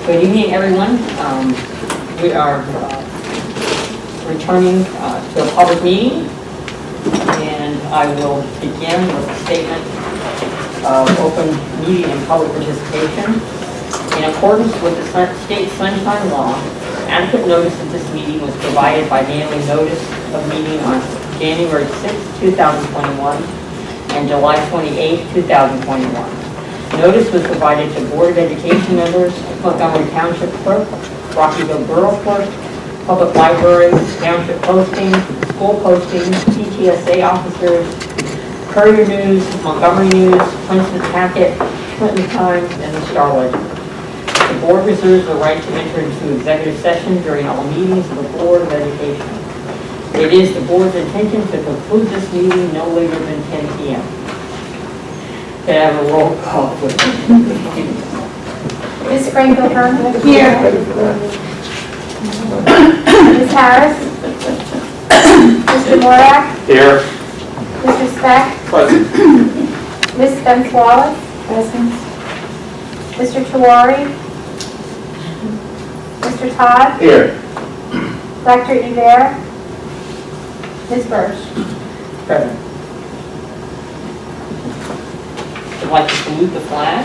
Good evening, everyone. We are returning to a public meeting, and I will begin with a statement of open meeting and public participation. In accordance with the state sunshine law, adequate notice of this meeting was provided by mailing notice of meeting on January 6, 2021 and July 28, 2021. Notice was provided to Board of Education members, Montgomery Township Clerk, Rockyville Borough Clerk, Public Library, Township Postings, School Postings, PTSA officers, Courier News, Montgomery News, Princeton Packet, Clinton Times, and the Star Ledger. The Board reserves the right to enter into executive session during all meetings of the Board of Education. It is the Board's intention to conclude this meeting no later than 10 p.m. Can I have a roll call, please? Ms. Frankelberg? Here. Ms. Harris? Mr. Morak? Here. Mr. Speck? Present. Ms. Spence-Wallace? Present. Mr. Chouari? Mr. Todd? Here. Dr. Yver? Ms. Birch? Present. I'd like to salute the flag.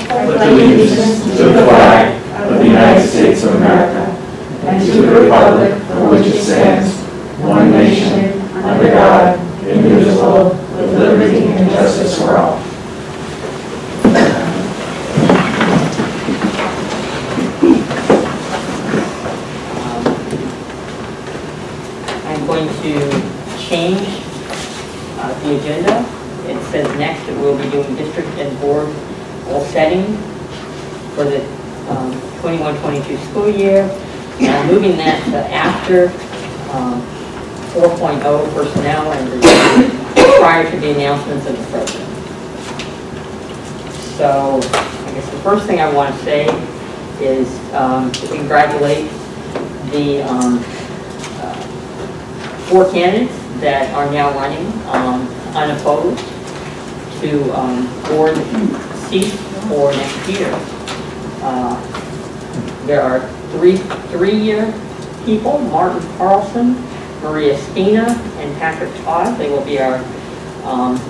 Pledge allegiance to the flag of the United States of America and to the republic for which it stands, one nation, under God, indivisible, with liberty and justice for all. I'm going to change the agenda. It says next that we'll be doing district and board goal setting for the 21-22 school year. And I'm moving that to after 4.0 personnel and review prior to the announcements of the president. So I guess the first thing I want to say is to congratulate the 4 candidates that are now running unopposed to board seats for next year. There are three-year people: Martin Carlson, Maria Spina, and Patrick Todd. They will be our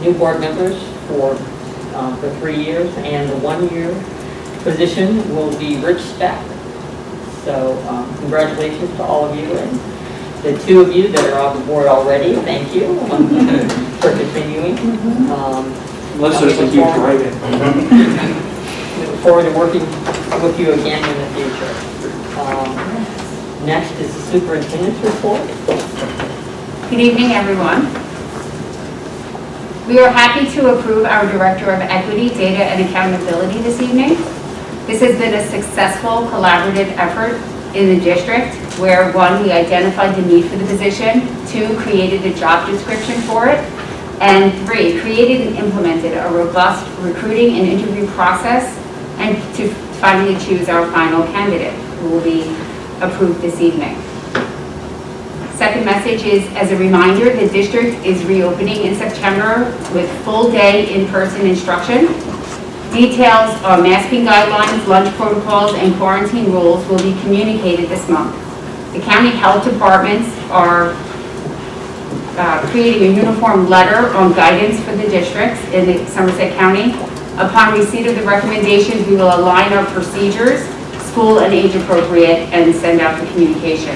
new board members for 3 years, and the 1-year position will be Rich Speck. So congratulations to all of you, and the 2 of you that are on the board already, thank you for continuing. Unless there's a huge write-in. Look forward to working with you again in the future. Next is the superintendent's report. Good evening, everyone. We are happy to approve our Director of Equity, Data, and Accountability this evening. This has been a successful collaborative effort in the district where, 1, we identified the need for the position, 2, created a job description for it, and 3, created and implemented a robust recruiting and interview process, and to finally choose our final candidate, who will be approved this evening. Second message is, as a reminder, the district is reopening in September with full-day in-person instruction. Details on masking guidelines, lunch protocols, and quarantine rules will be communicated this month. The county health departments are creating a uniform letter on guidance for the districts in the Somerset County. Upon receipt of the recommendations, we will align our procedures, school and age appropriate, and send out the communication.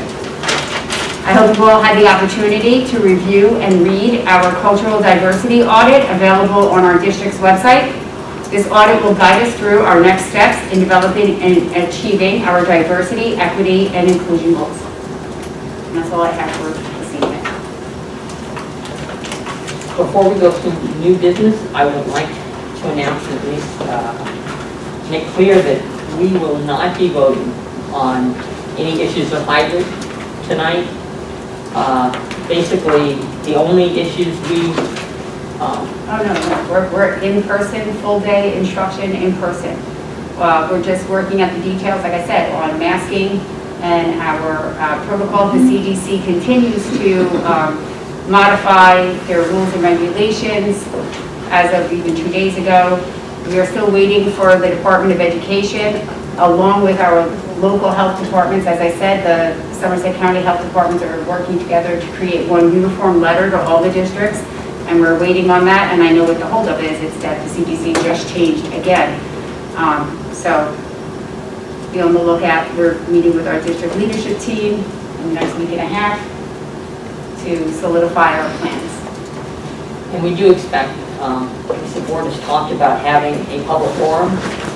I hope you all had the opportunity to review and read our cultural diversity audit available on our district's website. This audit will guide us through our next steps in developing and achieving our diversity, equity, and inclusion goals. And that's all I have for this evening. Before we go to new business, I would like to announce, at least make clear that we will not be voting on any issues of hybrid tonight. Basically, the only issues we We're in person, full day instruction in person. We're just working at the details, like I said, on masking and our protocol. The CDC continues to modify their rules and regulations as of even 2 days ago. We are still waiting for the Department of Education, along with our local health departments. As I said, the Somerset County Health Departments are working together to create one uniform letter to all the districts, and we're waiting on that. And I know what the holdup is, it's that the CDC just changed again. So be on the lookout. We're meeting with our district leadership team in the next week and a half to solidify our plans. And we do expect, the board has talked about having a public forum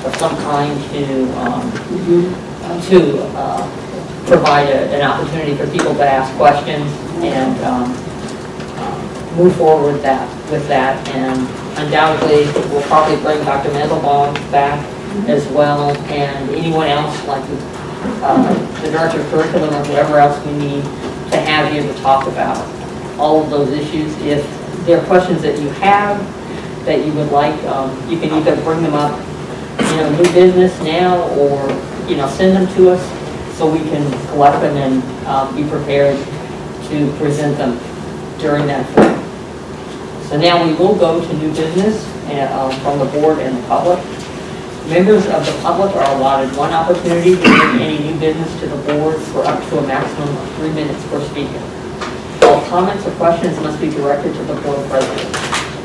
of some kind to provide an opportunity for people to ask questions and move forward with that. And undoubtedly, we'll probably bring Dr. Mandelbaum back as well, and anyone else like the director of curriculum or whatever else we need to have here to talk about all of those issues. If there are questions that you have that you would like, you can either bring them up, new business now, or, send them to us so we can collect them and be prepared to present them during that forum. So now we will go to new business from the board and the public. Members of the public are allotted one opportunity to bring any new business to the board for up to a maximum of 3 minutes per speaker. All comments or questions must be directed to the board president.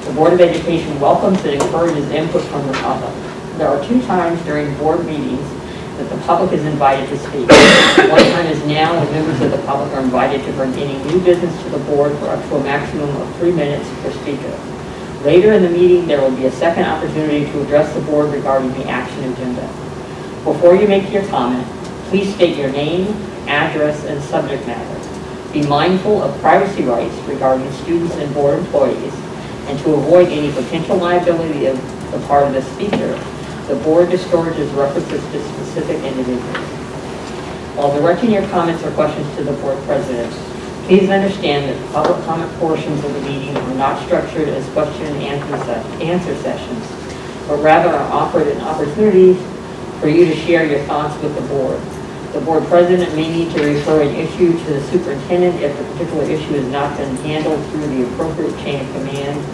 The Board of Education welcomes and encourages input from the public. There are 2 times during board meetings that the public is invited to speak. One time is now when members of the public are invited to bring any new business to the board for up to a maximum of 3 minutes per speaker. Later in the meeting, there will be a second opportunity to address the board regarding the action agenda. Before you make your comment, please state your name, address, and subject matter. Be mindful of privacy rights regarding students and board employees, and to avoid any potential liability of the part of the speaker, the board discourages references to specific individuals. While directing your comments or questions to the board president, please understand that the public comment portions of the meeting are not structured as question and answer sessions, but rather are offered an opportunity for you to share your thoughts with the board. The board president may need to refer an issue to the superintendent if the particular issue has not been handled through the appropriate chain of command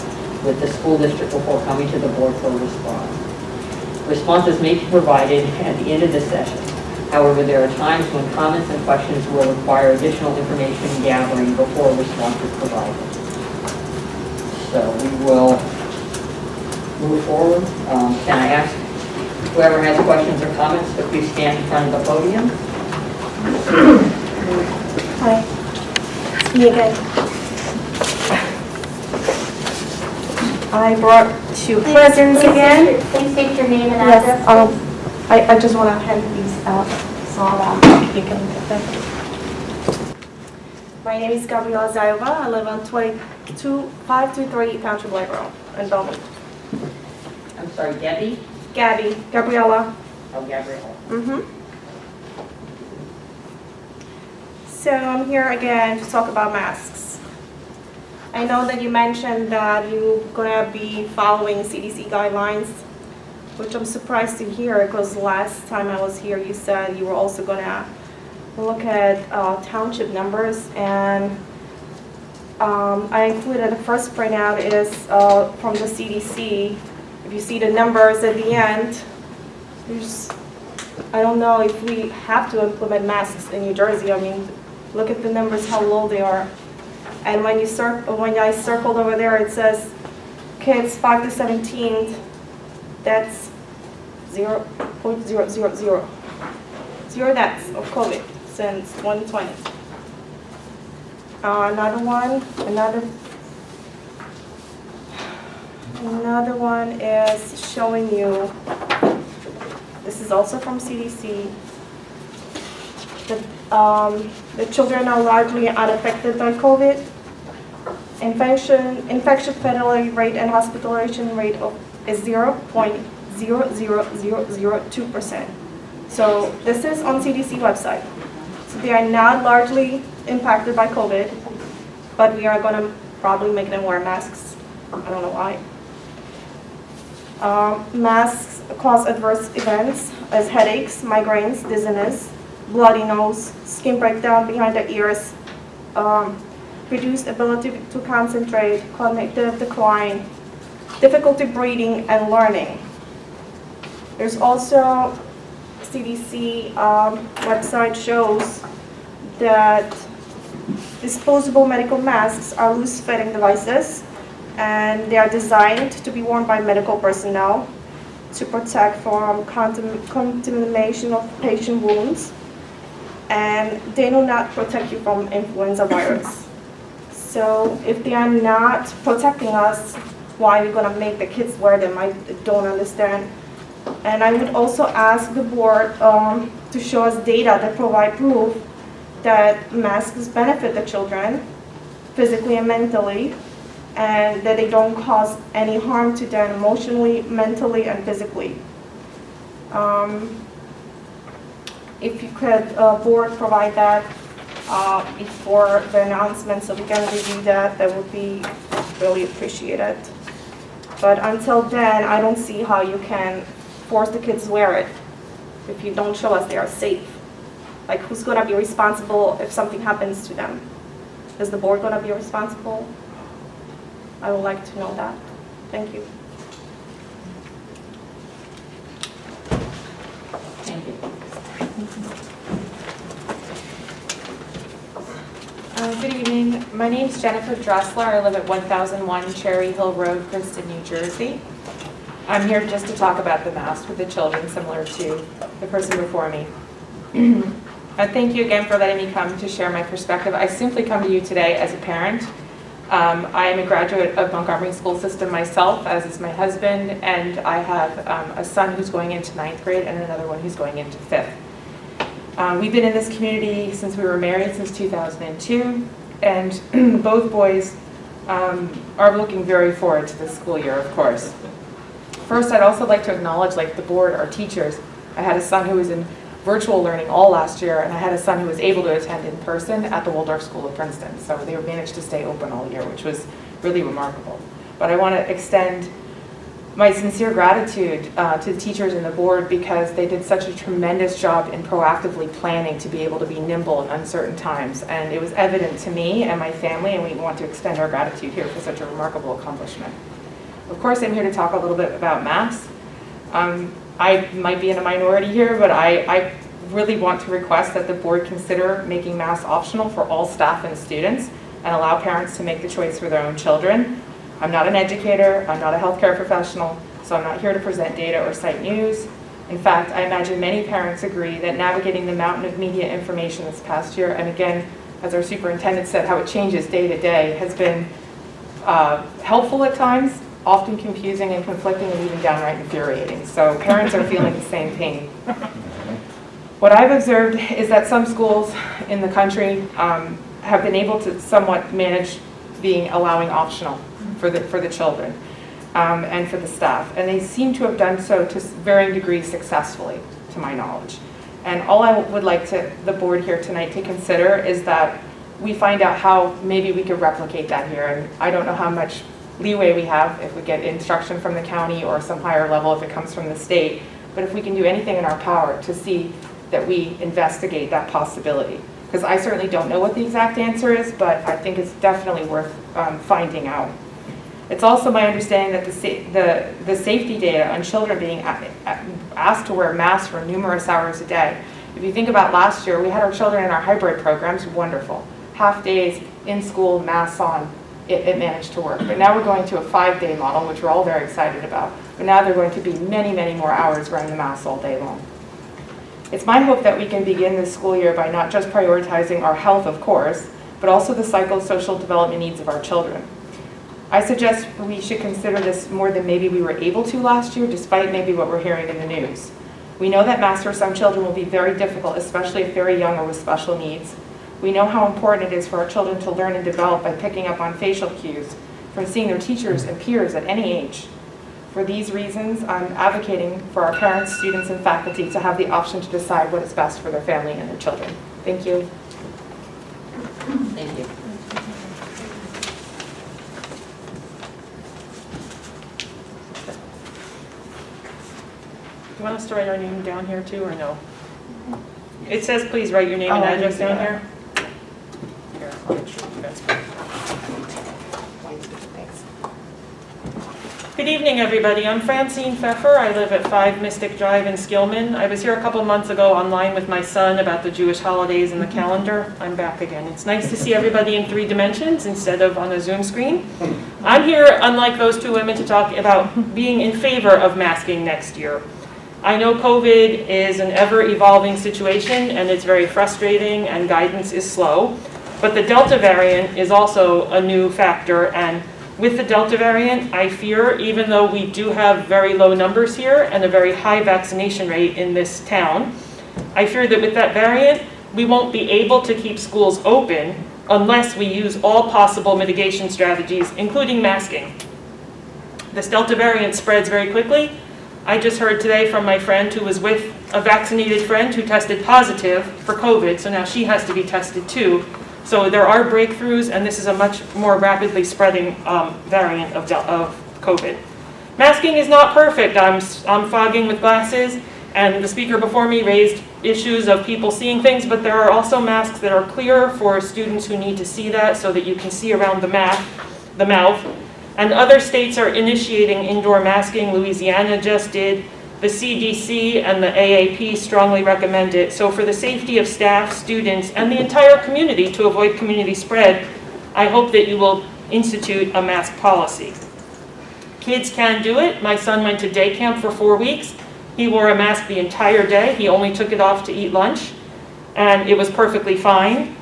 with the school district before coming to the board for a response. Responses may be provided at the end of the session. However, there are times when comments and questions will require additional information gathering before a response is provided. So we will move forward. Can I ask whoever has questions or comments to please stand in front of the podium? Hi, it's me again. I brought 2 presents again. Please state your name and Yes, address. I just want to hand these out so you can get them. My name is Gabriela Zayova. I live on 523 Township Lake Road in Belmont. I'm sorry, Debbie? Gabriela. Oh, Gabrielle. So I'm here again to talk about masks. I know that you mentioned that you're gonna be following CDC guidelines, which I'm surprised to hear because last time I was here you said you were also gonna look at township numbers, and I included the first printout is from the CDC. If you see the numbers at the end, I don't know if we have to implement masks in New Jersey. I mean, look at the numbers, how low they are. And when I circled over there, it says kids 5 to 17, that's 0.000. 0 deaths of COVID since 2020. Another one is showing you, this is also from CDC, the children are largely unaffected by COVID. Infection fatality rate and hospitalization rate is 0.00002%. So this is on CDC website. So they are not largely impacted by COVID, but we are going to probably make them wear masks. I don't know why. Masks cause adverse events as headaches, migraines, dizziness, bloody nose, skin breakdown behind the ears, reduced ability to concentrate, cognitive decline, difficulty breathing and learning. There's also CDC website shows that disposable medical masks are loose-fitting devices, and they are designed to be worn by medical personnel to protect from contamination of patient wounds, and they do not protect you from influenza virus. So if they are not protecting us, why are we going to make the kids wear them? I don't understand. And I would also ask the board to show us data that provide proof that masks benefit the children physically and mentally, and that they don't cause any harm to them emotionally, mentally, and physically. If you could, board, provide that before the announcement so we can review that, that would be really appreciated. But until then, I don't see how you can force the kids to wear it if you don't show us they are safe. Like, who's gonna be responsible if something happens to them? Is the board gonna be responsible? I would like to know that. Thank you. Thank you. Good evening. My name is Jennifer Dressler. I live at 1001 Cherry Hill Road, Princeton, New Jersey. I'm here just to talk about the mask with the children, similar to the person before me. Thank you again for letting me come to share my perspective. I simply come to you today as a parent. I am a graduate of Montgomery School System myself, as is my husband, and I have a son who's going into 9th grade and another one who's going into 5th. We've been in this community since we were married, since 2002, and both boys are looking very forward to this school year, of course. First, I'd also like to acknowledge, the board, our teachers. I had a son who was in virtual learning all last year, and I had a son who was able to attend in person at the Waldorf School of Princeton. So they managed to stay open all year, which was really remarkable. But I want to extend my sincere gratitude to the teachers and the board, because they did such a tremendous job in proactively planning to be able to be nimble in uncertain times. And it was evident to me and my family, and we want to extend our gratitude here for such a remarkable accomplishment. Of course, I'm here to talk a little bit about masks. I might be in a minority here, but I really want to request that the board consider making masks optional for all staff and students and allow parents to make the choice for their own children. I'm not an educator, I'm not a healthcare professional, so I'm not here to present data or cite news. In fact, I imagine many parents agree that navigating the mountain of media information this past year, and again, as our superintendent said, how it changes day to day, has been helpful at times, often confusing and conflicting, and even downright infuriating. So parents are feeling the same pain. What I've observed is that some schools in the country have been able to somewhat manage allowing optional for the children and for the staff. And they seem to have done so to varying degrees successfully, to my knowledge. And all I would like the board here tonight to consider is that we find out how maybe we could replicate that here. And I don't know how much leeway we have if we get instruction from the county or some higher level if it comes from the state. But if we can do anything in our power to see that we investigate that possibility. Because I certainly don't know what the exact answer is, but I think it's definitely worth finding out. It's also my understanding that the safety data on children being asked to wear masks for numerous hours a day. If you think about last year, we had our children in our hybrid programs, wonderful. Half days in school, masks on, it managed to work. But now we're going to a 5-day model, which we're all very excited about. But now they're going to be many, many more hours wearing the masks all day long. It's my hope that we can begin this school year by not just prioritizing our health, of course, but also the psychosocial development needs of our children. I suggest we should consider this more than maybe we were able to last year, despite maybe what we're hearing in the news. We know that masks for some children will be very difficult, especially if very young or with special needs. We know how important it is for our children to learn and develop by picking up on facial cues from seeing their teachers and peers at any age. For these reasons, I'm advocating for our parents, students, and faculty to have the option to decide what is best for their family and their children. Thank you. Thank you. You want us to write our name down here too, or no? It says please write your name and address down here. Here, I'll make sure that's good. Thanks. Good evening, everybody. I'm Francine Pfeffer. I live at 5 Mystic Drive in Skillman. I was here a couple months ago online with my son about the Jewish holidays and the calendar. I'm back again. It's nice to see everybody in 3 dimensions instead of on a Zoom screen. I'm here, unlike those 2 women, to talk about being in favor of masking next year. I know COVID is an ever-evolving situation, and it's very frustrating, and guidance is slow. But the Delta variant is also a new factor, and with the Delta variant, I fear, even though we do have very low numbers here and a very high vaccination rate in this town, I fear that with that variant, we won't be able to keep schools open unless we use all possible mitigation strategies, including masking. This Delta variant spreads very quickly. I just heard today from my friend who was with a vaccinated friend who tested positive for COVID, so now she has to be tested too. So there are breakthroughs, and this is a much more rapidly spreading variant of COVID. Masking is not perfect. I'm fogging with glasses, and the speaker before me raised issues of people seeing things, but there are also masks that are clear for students who need to see that so that you can see around the mouth. And other states are initiating indoor masking. Louisiana just did. The CDC and the AAP strongly recommend it. So for the safety of staff, students, and the entire community to avoid community spread, I hope that you will institute a mask policy. Kids can do it. My son went to day camp for 4 weeks. He wore a mask the entire day. He only took it off to eat lunch, and it was perfectly fine.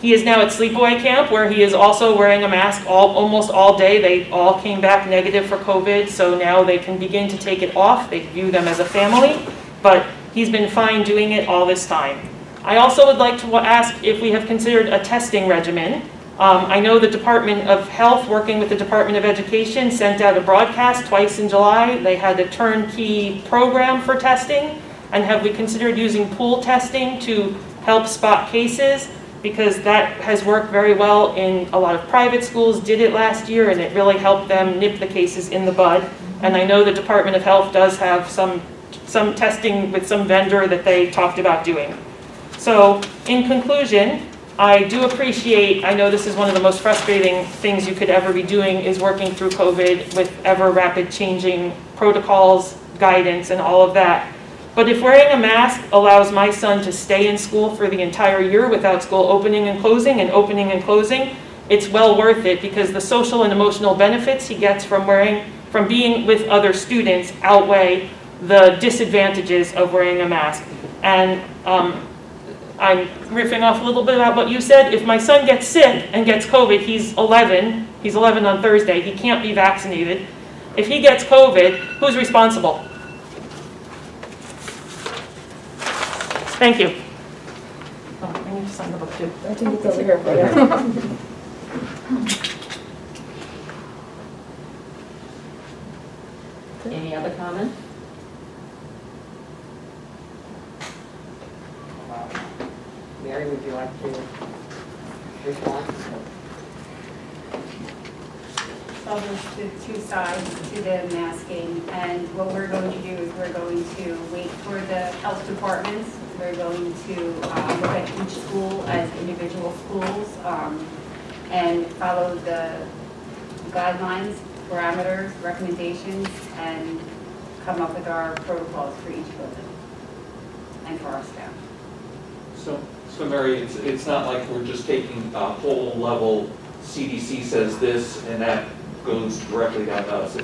He is now at sleepaway camp, where he is also wearing a mask almost all day. They all came back negative for COVID, so now they can begin to take it off. They view them as a family, but he's been fine doing it all this time. I also would like to ask if we have considered a testing regimen. I know the Department of Health, working with the Department of Education, sent out a broadcast twice in July. They had a turnkey program for testing, and have we considered using pool testing to help spot cases? Because that has worked very well in a lot of private schools, did it last year, and it really helped them nip the cases in the bud. And I know the Department of Health does have some testing with some vendor that they talked about doing. So in conclusion, I do appreciate, I know this is one of the most frustrating things you could ever be doing, is working through COVID with ever rapid changing protocols, guidance, and all of that. But if wearing a mask allows my son to stay in school for the entire year without school opening and closing, it's well worth it, because the social and emotional benefits he gets from being with other students outweigh the disadvantages of wearing a mask. And I'm riffing off a little bit about what you said. If my son gets sick and gets COVID, he's 11 on Thursday, he can't be vaccinated. If he gets COVID, who's responsible? Thank you. Oh, I need to sign the book too. I think it's over here for you. Any other comments? Mary, would you like to respond? So there's two sides to the masking, and what we're going to do is we're going to wait for the health departments. We're going to look at each school as individual schools and follow the guidelines, parameters, recommendations, and come up with our protocols for each building and for our staff. So Mary, it's not like we're just taking a whole level, CDC says this, and that goes directly down to us.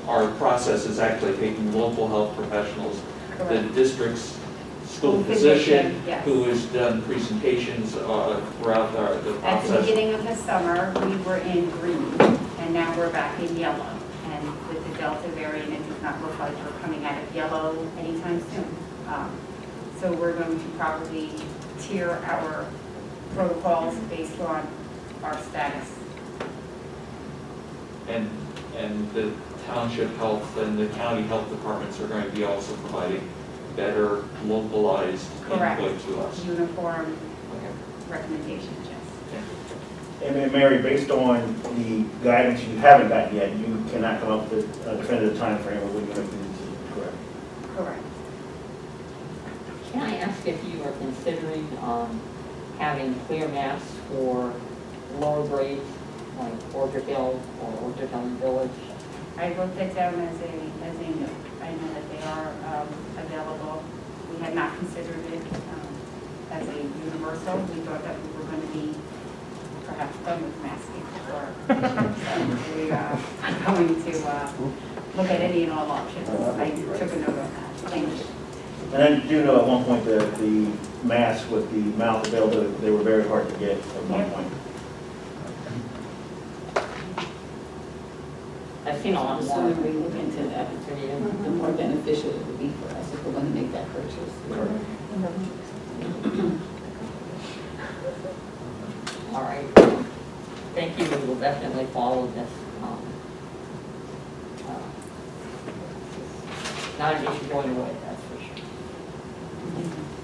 Our process is actually taking local health professionals, the district's school physician, yes, who has done presentations throughout the process. At the beginning of the summer, we were in green, and now we're back in yellow. And with the Delta variant, it does not look like we're coming out of yellow anytime soon. So we're going to probably tier our protocols based on our status. And the township health and the county health departments are going to be also providing better localized input to us. Uniform Okay. recommendations, yes. And then Mary, based on the guidance you haven't gotten yet, you cannot come up with a definitive timeframe of when you're going to do this, correct? Correct. Can I ask if you are considering having clear masks for lower grades like Orchard Hill or Orchard Hill Village? I wrote that down as a note. I know that they are available. We had not considered it as a universal. We thought that we were going to be perhaps done with masking before. So we are going to look at any and all options. I took a note of that. Thank you. And I do know at one point the masks with the mouth available, they were very hard to get at one point. I've seen a lot The more. sooner we look into that, the more beneficial it would be for us if we're going to make that purchase. All right. Thank you. We will definitely follow this. Not an issue going away, that's for sure.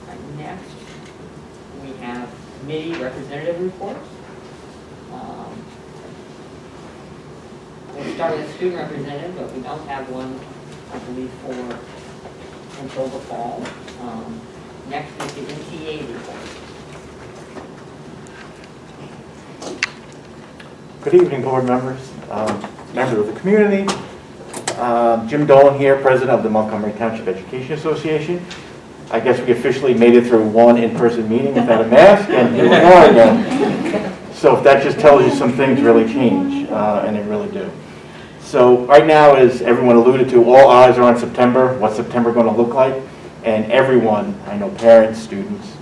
All right, next, we have committee representative reports. We'll start with student representative, but we don't have one, I believe, until the fall. Next is the MTA report. Good evening, board members, members of the community. Jim Dolan here, president of the Montgomery Township Education Association. I guess we officially made it through one in-person meeting without a mask, and here we are again. So if that just tells you some things really change, and they really do. So right now, as everyone alluded to, all eyes are on September. What's September going to look like? And everyone, I know parents, students,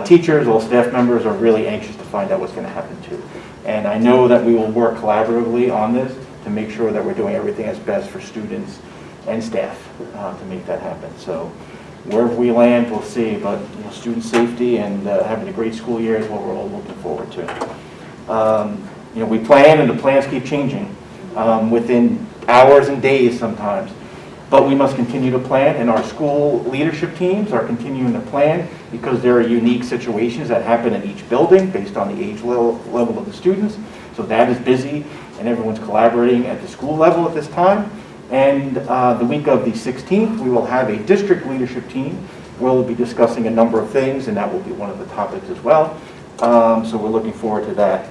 teachers, all staff members are really anxious to find out what's going to happen too. And I know that we will work collaboratively on this to make sure that we're doing everything that's best for students and staff to make that happen. So wherever we land, we'll see. But student safety and having a great school year is what we're all looking forward to. We plan, and the plans keep changing within hours and days sometimes. But we must continue to plan, and our school leadership teams are continuing to plan because there are unique situations that happen in each building based on the age level of the students. So that is busy, and everyone's collaborating at the school level at this time. And the week of the 16th, we will have a district leadership team. We'll be discussing a number of things, and that will be one of the topics as well. So we're looking forward to that.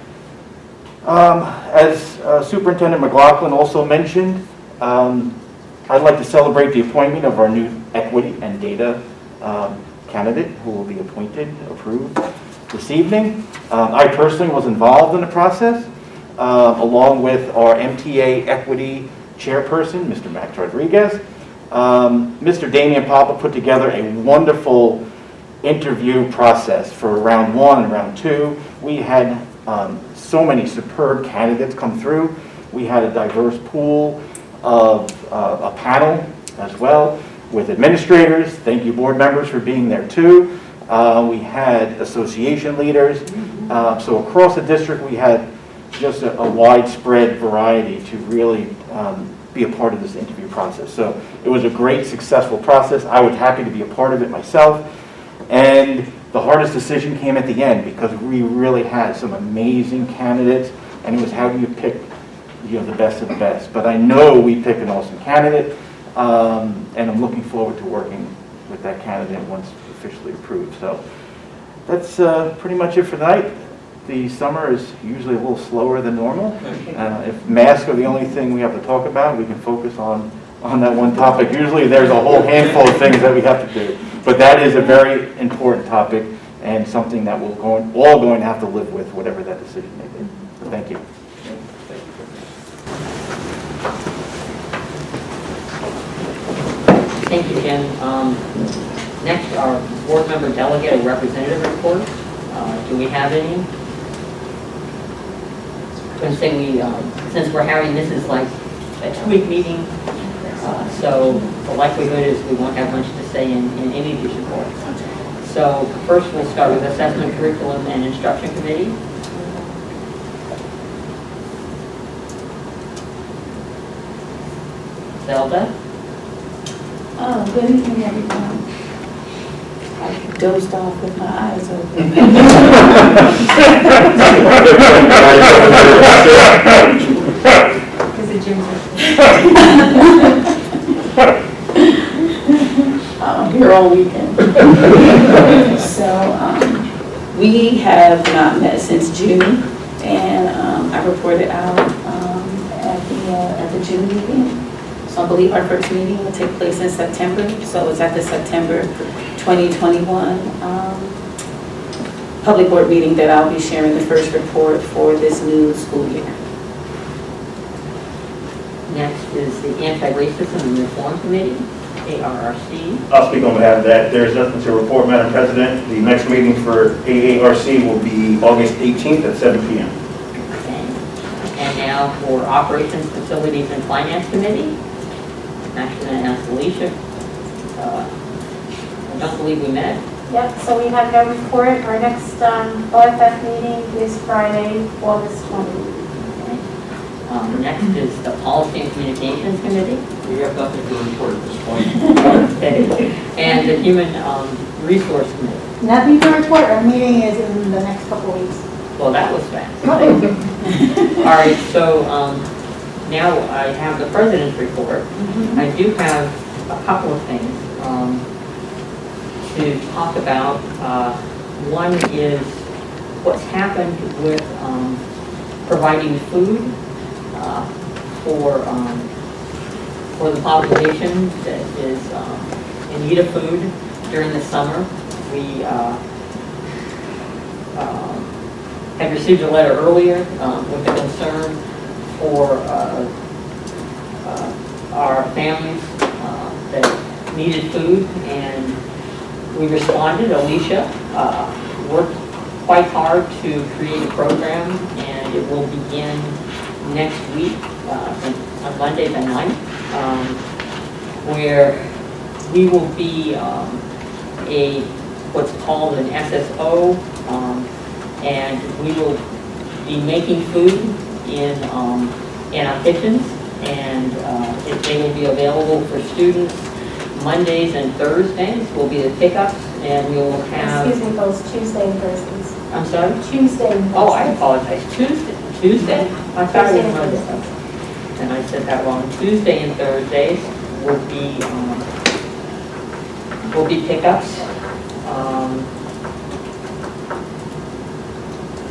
As Superintendent McLaughlin also mentioned, I'd like to celebrate the appointment of our new equity and data candidate who will be approved this evening. I personally was involved in the process, along with our MTA equity chairperson, Mr. Max Rodriguez. Mr. Damian Papa put together a wonderful interview process for round 1 and round 2. We had so many superb candidates come through. We had a diverse pool of a panel as well with administrators. Thank you, board members, for being there too. We had association leaders. So across the district, we had just a widespread variety to really be a part of this interview process. So it was a great, successful process. I was happy to be a part of it myself. And the hardest decision came at the end because we really had some amazing candidates, and it was how do you pick the best of the best. But I know we picked an awesome candidate, and I'm looking forward to working with that candidate once officially approved. So that's pretty much it for tonight. The summer is usually a little slower than normal. If masks are the only thing we have to talk about, we can focus on that one topic. Usually there's a whole handful of things that we have to do. But that is a very important topic and something that we're all going to have to live with, whatever that decision may be. So thank you. Thank you, Jim. Next, our board member delegate and representative reports. Do we have any? I'm saying since we're having, this is like a 2-week meeting, so the likelihood is we won't have much to say in any of these reports. So first we'll start with Assessment, Curriculum, and Instruction Committee. Zelda? Oh, good evening, everyone. I dozed off with my eyes open. Is it Jim's? I'm here all weekend. So we have not met since June, And I reported out at the June meeting. So I believe our first meeting will take place in September. So it's at the September 2021 public board meeting that I'll be sharing the first report for this new school year. Next is the Anti-Racism and Reform Committee, ARRC. I'll speak on behalf of that. There's nothing to report, Madam President. The next meeting for AARC will be August 18th at 7 p.m. Okay. And now for Operations, Facilities, and Finance Committee. Actually, I asked Alicia. I don't believe we met. Yep, so we have no report. Our next OFF meeting is Friday, August 20th. Next is the Policy and Communications Committee. We have nothing to report at this point. Okay. And the Human Resource Committee. Nothing to report. Our meeting is in the next couple of weeks. Well, that was fast. All right, so now I have the President's report. I do have a couple of things to talk about. One is what's happened with providing food for the population that is in need of food during the summer. We had received a letter earlier with a concern for our families that needed food, and we responded. Alicia worked quite hard to create a program, and it will begin next week on Monday the 9th, where we will be what's called an SSO, and we will be making food in our kitchens, and they will be available for students. Mondays and Thursdays will be the pickups, and we will have... Excuse me, folks, Tuesday and Thursdays. I'm sorry? Tuesday and Thursdays. Oh, I apologize. Tuesday? I thought it was Monday. And I said that wrong. Tuesday and Thursdays will be pickups.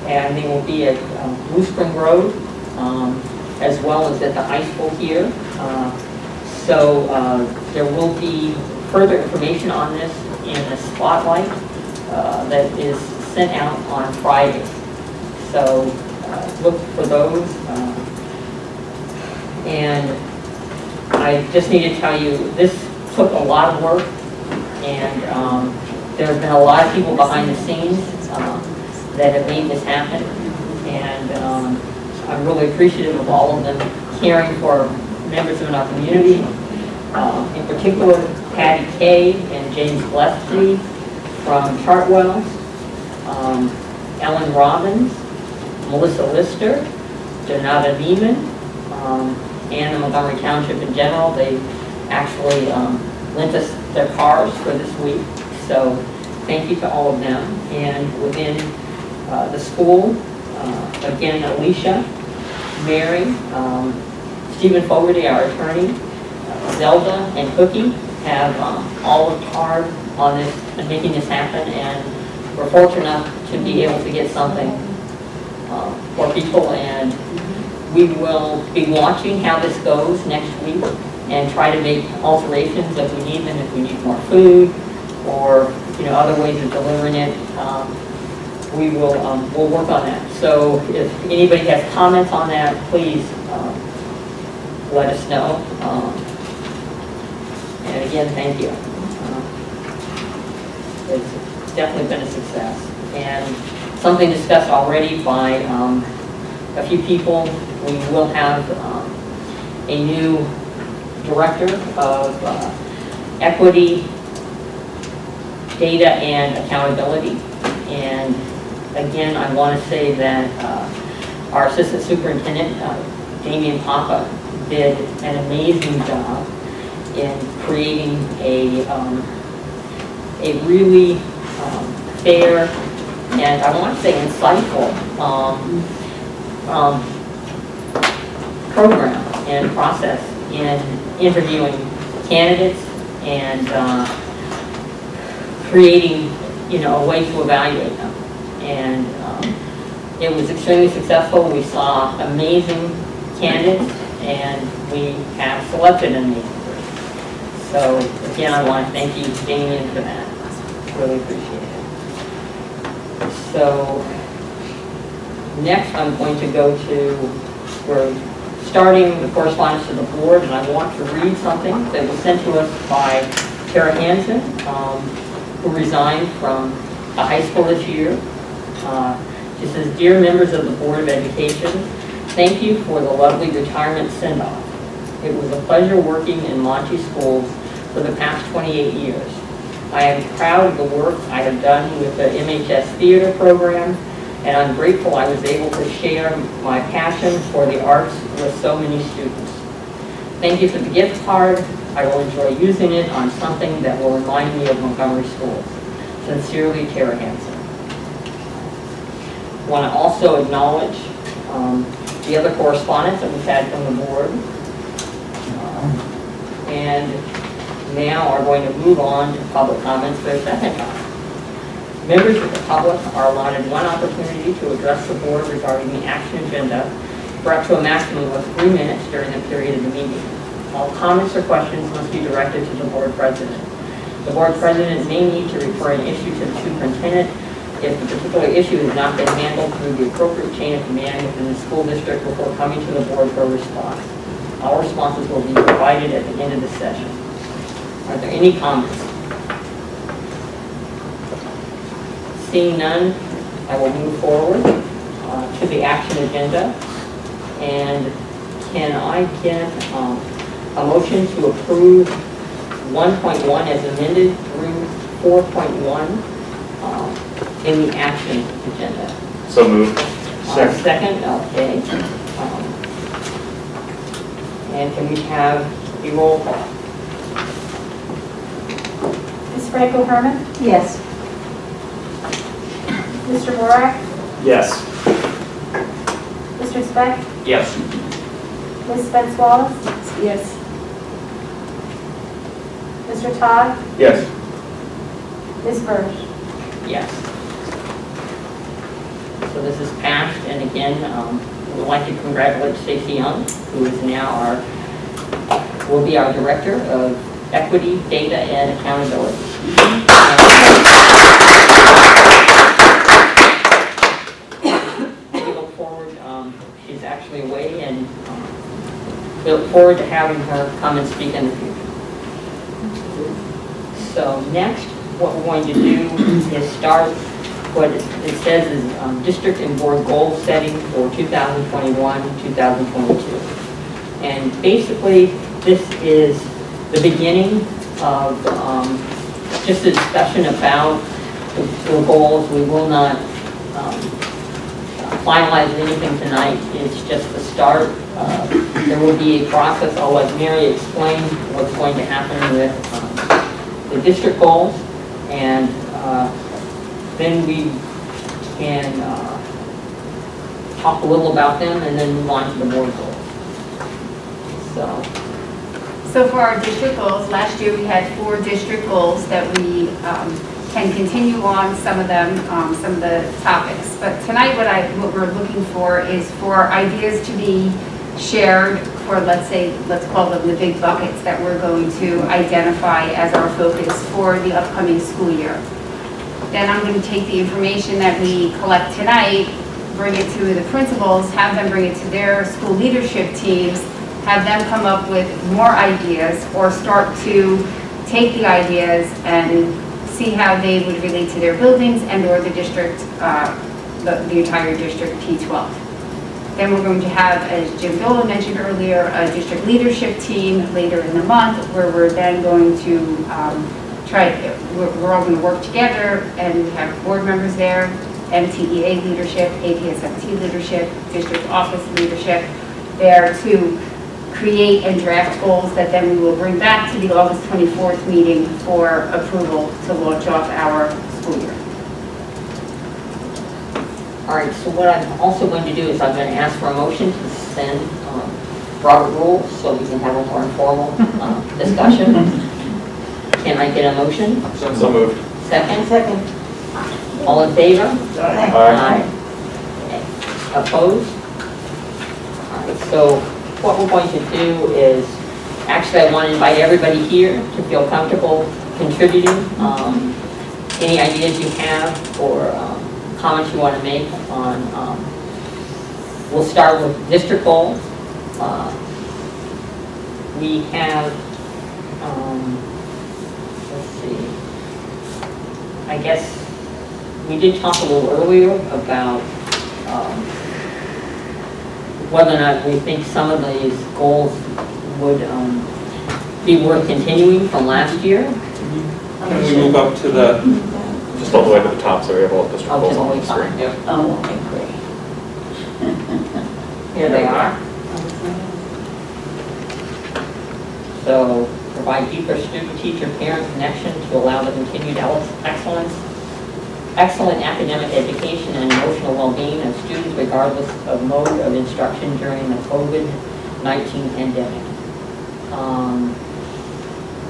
And they will be at Blue Spring Road, as well as at the high school here. So there will be further information on this in a spotlight that is sent out on Friday. So look for those. And I just need to tell you, this took a lot of work, and there have been a lot of people behind the scenes that have made this happen. And I'm really appreciative of all of them caring for members in our community. In particular, Patty Kay and James Gillespie from Chartwell, Ellen Robbins, Melissa Lister, Janata Neiman, and the Montgomery Township in general. They actually lent us their cars for this week. So thank you to all of them. And within the school, again, Alicia, Mary, Stephen Fogarty, our attorney, Zelda and Cookie have all worked hard on this and making this happen, and we're fortunate enough to be able to get something for people, and we will be watching how this goes next week and try to make alterations if we need them, if we need more food or other ways of delivering it. We will we'll work on that. So if anybody has comments on that, please let us know. And again, thank you. It's definitely been a success. And something discussed already by a few people, we will have a new director of equity, data, and accountability. And again, I want to say that our assistant superintendent, Damian Papa, did an amazing job in creating a really fair and I want to say insightful program and process in interviewing candidates and creating a way to evaluate them. And It was extremely successful. We saw amazing candidates, and we have selected an amazing group. So again, I want to thank you, Damien, for that. Really appreciate it. So next, I'm going to go to, we're starting the correspondence to the board, and I want to read something that was sent to us by Tara Hansen, who resigned from the high school this year. She says, "Dear members of the Board of Education, thank you for the lovely retirement send-off. It was a pleasure working in Monty Schools for the past 28 years. I am proud of the work I have done with the MHS Theater program, and I'm grateful I was able to share my passion for the arts with so many students. Thank you for the gift card. I will enjoy using it on something that will remind me of Montgomery Schools. Sincerely, Tara Hansen." I want to also acknowledge the other correspondence that we've had from the board. And now are going to move on to public comments for a second time. Members of the public are allotted one opportunity to address the board regarding the action agenda for up to a maximum of 3 minutes during the period of the meeting. All comments or questions must be directed to the board president. The board president may need to refer an issue to the superintendent if the particular issue has not been handled through the appropriate chain of command within the school district before coming to the board for a response. All responses will be provided at the end of the session. Are there any comments? Seeing none, I will move forward to the action agenda. And can I get a motion to approve 1.1 as amended through 4.1 in the action agenda? So moved. Second, okay. And can we have a roll call? Ms. Franco Herman? Yes. Mr. Borak? Yes. Mr. Speck? Yes. Ms. Spence Wallace? Yes. Mr. Todd? Yes. Ms. Burge? Yes. So this is passed, and again, we would like to congratulate Stacy Young, who is now will be our Director of Equity, Data, and Accountability. We look forward, she's actually away, and we look forward to having her come and speak in the future. So next, what we're going to do is start what it says is district and board goal setting for 2021, 2022. And basically, this is the beginning of just a discussion about the goals. We will not finalize anything tonight. It's just the start. There will be a process. I'll let Mary explain what's going to happen with the district goals, and then we can talk a little about them and then move on to the board goals. So for our district goals, last year we had 4 district goals that we can continue on some of them, some of the topics. But tonight what we're looking for is for ideas to be shared for, let's call them the big buckets that we're going to identify as our focus for the upcoming school year. Then I'm going to take the information that we collect tonight, bring it to the principals, have them bring it to their school leadership teams, have them come up with more ideas, or start to take the ideas and see how they would relate to their buildings and or the district, the entire district T12. Then we're going to have, as Jim Dolan mentioned earlier, a district leadership team later in the month, where we're then going to we're all going to work together, and we have board members there, MTEA leadership, APSMT leadership, district office leadership, there to create and draft goals that then we will bring back to the August 24th meeting for approval to launch off our school year. All right, so what I'm also going to do is I'm going to ask for a motion to suspend Robert rules so we can have a more informal discussion. Can I get a motion? So moved. Second? Second. All in favor? Aye. Okay. Opposed? All right, so what we're going to do is, actually, I want to invite everybody here to feel comfortable contributing. Any ideas you have or comments you want to make on, we'll start with district goals. We have, let's see, I guess we did talk a little earlier about whether or not we think some of these goals would be worth continuing from last year. Can we move up to the, Just all the way to the top, so we have all the district Up to goals the on way the top. screen. Yep. Oh, okay, great. Here they are. So provide deeper student-teacher parent connection to allow the continued excellent academic education and emotional well-being of students regardless of mode of instruction during the COVID-19 pandemic.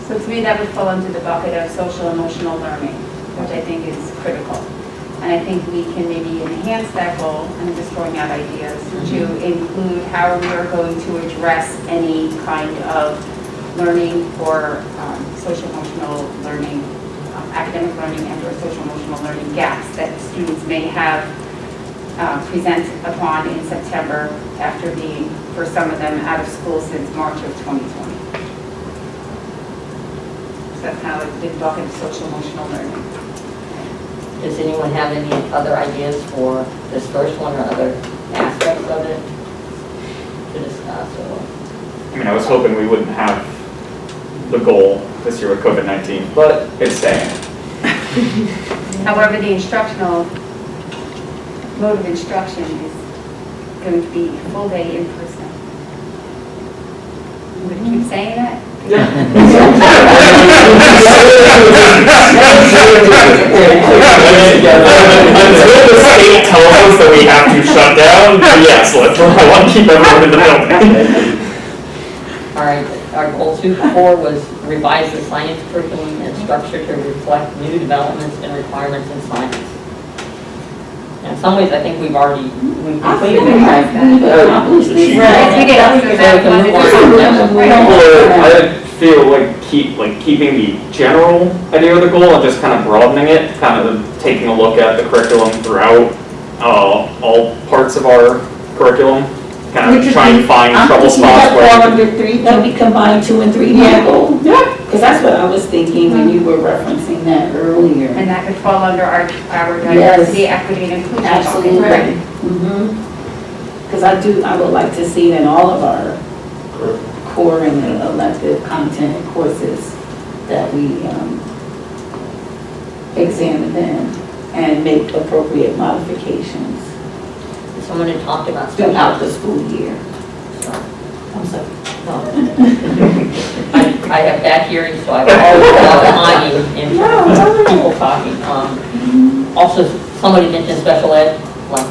So to me, that would fall under the bucket of social emotional learning, which I think is critical. And I think we can maybe enhance that goal, and I'm just throwing out ideas, to include how we are going to address any kind of learning or social emotional learning, academic learning and or social emotional learning gaps that students may have present upon in September after being, for some of them, out of school since March of 2020. So that's kind of like the big bucket of social emotional learning. Does anyone have any other ideas for this first one or other aspects of it to discuss? Or? I mean, I was hoping we wouldn't have the goal this year with COVID-19, but it's staying. However, the instructional mode of instruction is going to be full day in person. I'm going to keep saying that. Until the state tells us that we have to shut down, yes, I want to keep everyone in the building. All right, our goal 2.4 was revise the science curriculum and structure to reflect new developments and requirements in science. In some ways, I think we've completed it. I feel like keeping the general idea of the goal and just kind of broadening it, kind of taking a look at the curriculum throughout all parts of our curriculum, kind of trying to find trouble spots where. Under 3, can we combine 2 and 3 goal? Yeah. Because that's what I was thinking when you were referencing that earlier. And that could fall under our diversity, equity, and inclusion. Absolutely. Right. Because I would like to see in all of our core and elective content courses that we examine them and make appropriate modifications Someone had talked about throughout the school year. So, I'm sorry. no. I have bad hearing, so I'm always behind you in people talking. Also, somebody mentioned special ed, like,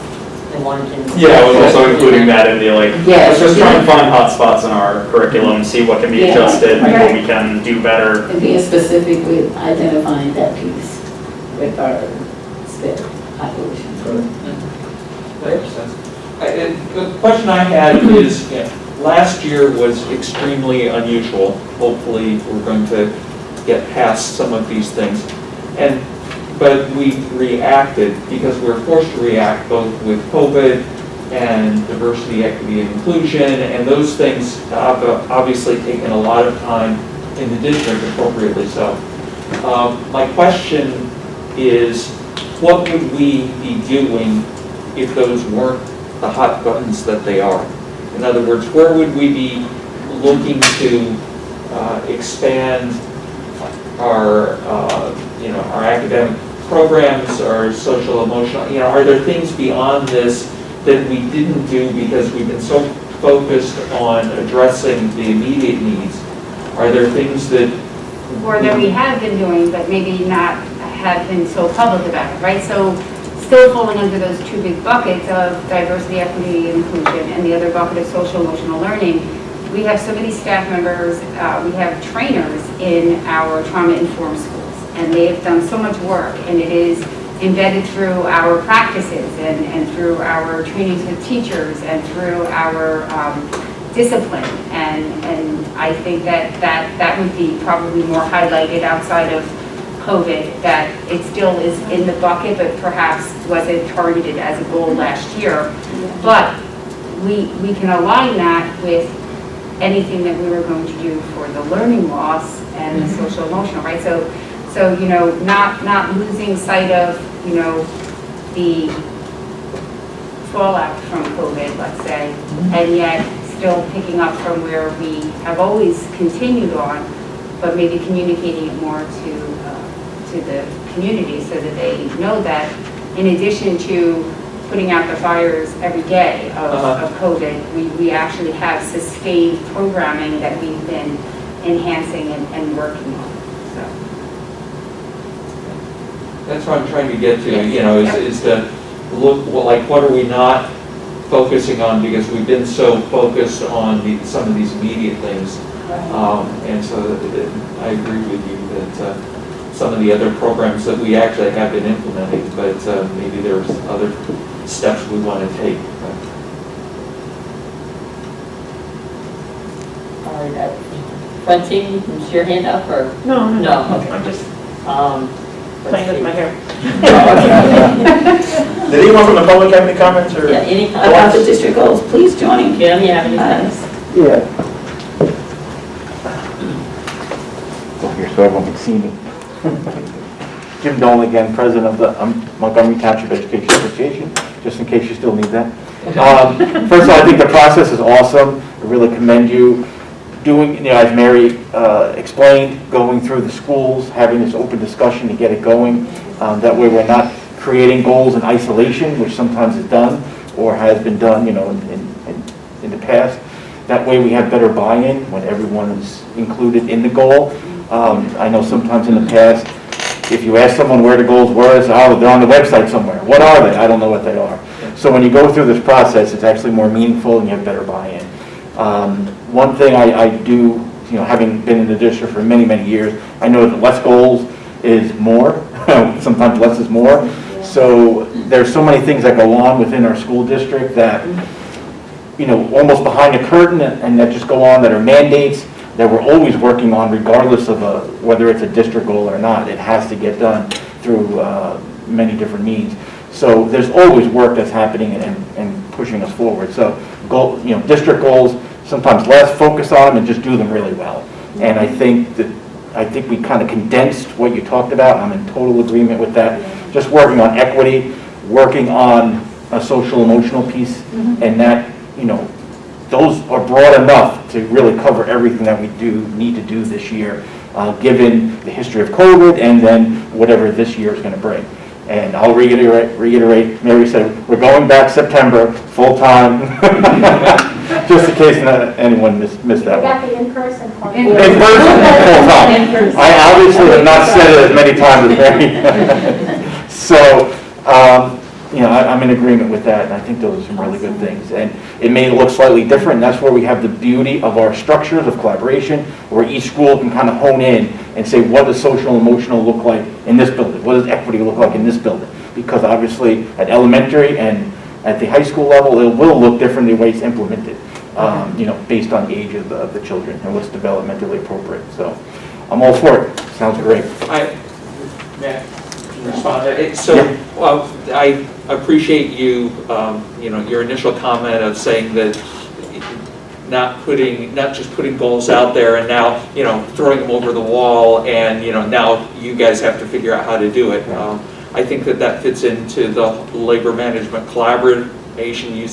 they wanted to. Yeah, I was also including that in the Yes. let's just try and find hot spots in our curriculum, see what can be adjusted, what we can do better. And being specific with identifying that piece with our STEM population. The question I had is, last year was extremely unusual. Hopefully, we're going to get past some of these things. But we reacted because we were forced to react both with COVID and diversity, equity, and inclusion, and those things have obviously taken a lot of time in the district, appropriately so. My question is, what would we be doing if those weren't the hot buttons that they are? In other words, where would we be looking to expand our, our academic programs, our social, emotional, are there things beyond this that we didn't do because we've been so focused on addressing the immediate needs? Are there things that... Or that we have been doing, but maybe not have been so public about it, right? So still falling under those 2 big buckets of diversity, equity, and inclusion, and the other bucket of social emotional learning. We have so many staff members, we have trainers in our trauma-informed schools, and they have done so much work, and it is embedded through our practices and through our trainings with teachers and through our discipline. And I think that would be probably more highlighted outside of COVID, that it still is in the bucket, but perhaps wasn't targeted as a goal last year. But we can align that with anything that we were going to do for the learning loss and the social emotional, right? So you know, not losing sight of, you know, the fallout from COVID, let's say, and yet still picking up from where we have always continued on, but maybe communicating it more to the community so that they know that in addition to putting out the fires every day of COVID, we actually have sustained programming that we've been enhancing and working on. So That's what I'm trying to get to, you know, is to look, well, like, what are we not focusing on, because we've been so focused on some of these immediate things. And so I agree with you that some of the other programs that we actually have been implementing, but maybe there's other steps we want to take. All right, Francine, is your hand up or? No, No, okay. I'm just Let's playing with see. my hair. Did anyone from the public have any comments or? Yeah, any About the comments? district goals, please join. Jim, you have any comments? Yeah. Go here so everyone can see me. Jim Dolan again, president of the Montgomery Township Education Association, just in case you still need that. First of all, I think the process is awesome. I really commend you doing, you know, as Mary explained, going through the schools, having this open discussion to get it going. That way we're not creating goals in isolation, which sometimes is done or has been done, you know, in the past. That way we have better buy-in when everyone is included in the goal. I know sometimes in the past, if you ask someone where the goals were, it's, oh, they're on the website somewhere. What are they? I don't know what they are. So when you go through this process, it's actually more meaningful and you have better buy-in. One thing I do, you know, having been in the district for many, many years, I know that less goals is more. Sometimes less is more. So there's so many things that go on within our school district that, you know, almost behind the curtain and that just go on that are mandates that we're always working on regardless of whether it's a district goal or not. It has to get done through many different means. So there's always work that's happening and pushing us forward. So you know, district goals, sometimes less focus on them and just do them really well. And I think we kind of condensed what you talked about. I'm in total agreement with that. Just working on equity, working on a social emotional piece, and that, you know, those are broad enough to really cover everything that we need to do this year, given the history of COVID and then whatever this year is going to bring. And I'll reiterate, Mary said, we're going back September, full-time, just in case anyone missed that one. Got the in-person part. In- In person, full-time. I obviously have not said it as many times as Mary. So, you know, I'm in agreement with that, and I think those are some really good things. And it may look slightly different, and that's where we have the beauty of our structures of collaboration, where each school can kind of hone in and say, what does social and emotional look like in this building? What does equity look like in this building? Because obviously, at elementary and at the high school level, it will look different the way it's implemented, you know, based on the age of the children and what's developmentally appropriate. So I'm all for it. Sounds great. May I respond? So, well, I appreciate you, you know, your initial comment of saying that not just putting goals out there and now, you know, throwing them over the wall and, you know, now you guys have to figure out how to do it. I think that fits into the labor management collaboration. You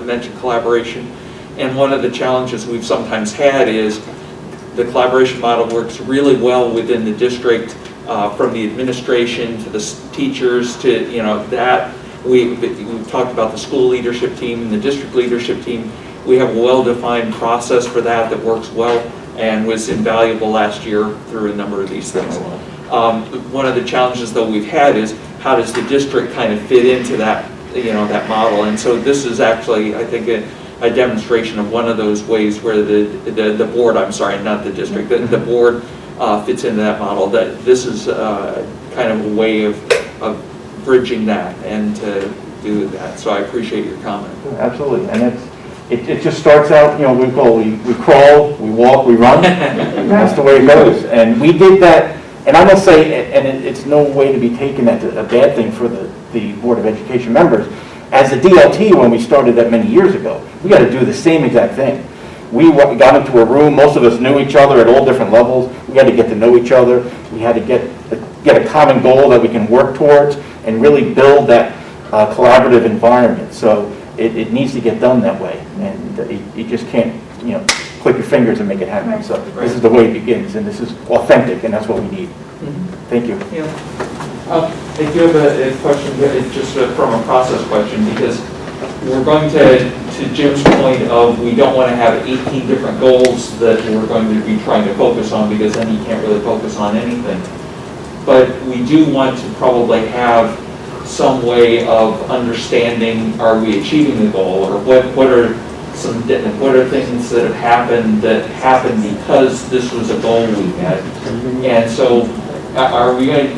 mentioned collaboration. And one of the challenges we've sometimes had is the collaboration model works really well within the district, from the administration to the teachers to, you know, that. We've talked about the school leadership team and the district leadership team. We have a well-defined process for that works well and was invaluable last year through a number of these things. One of the challenges though we've had is how does the district kind of fit into that, you know, that model? And so this is actually, I think, a demonstration of one of those ways where the board, I'm sorry, not the district, the board fits into that model. That this is kind of a way of bridging that and to do that. So I appreciate your comment. Absolutely, and it just starts out, we crawl, we walk, we run. That's the way it goes. And we did that, and I must say, and it's no way to be taken as a bad thing for the Board of Education members. As a DLT, when we started that many years ago, we got to do the same exact thing. We got into a room, most of us knew each other at all different levels. We had to get to know each other. We had to get a common goal that we can work towards and really build that collaborative environment. So it needs to get done that way. And you just can't, click your fingers and make it happen. So this is the way it begins, and this is authentic, and that's what we need. Thank you. I do have a question, it's just from a process question, because we're going to Jim's point of we don't want to have 18 different goals that we're going to be trying to focus on, because then you can't really focus on anything. But we do want to probably have some way of understanding, are we achieving the goal, or what are things that have happened because this was a goal we had. And so are we going to,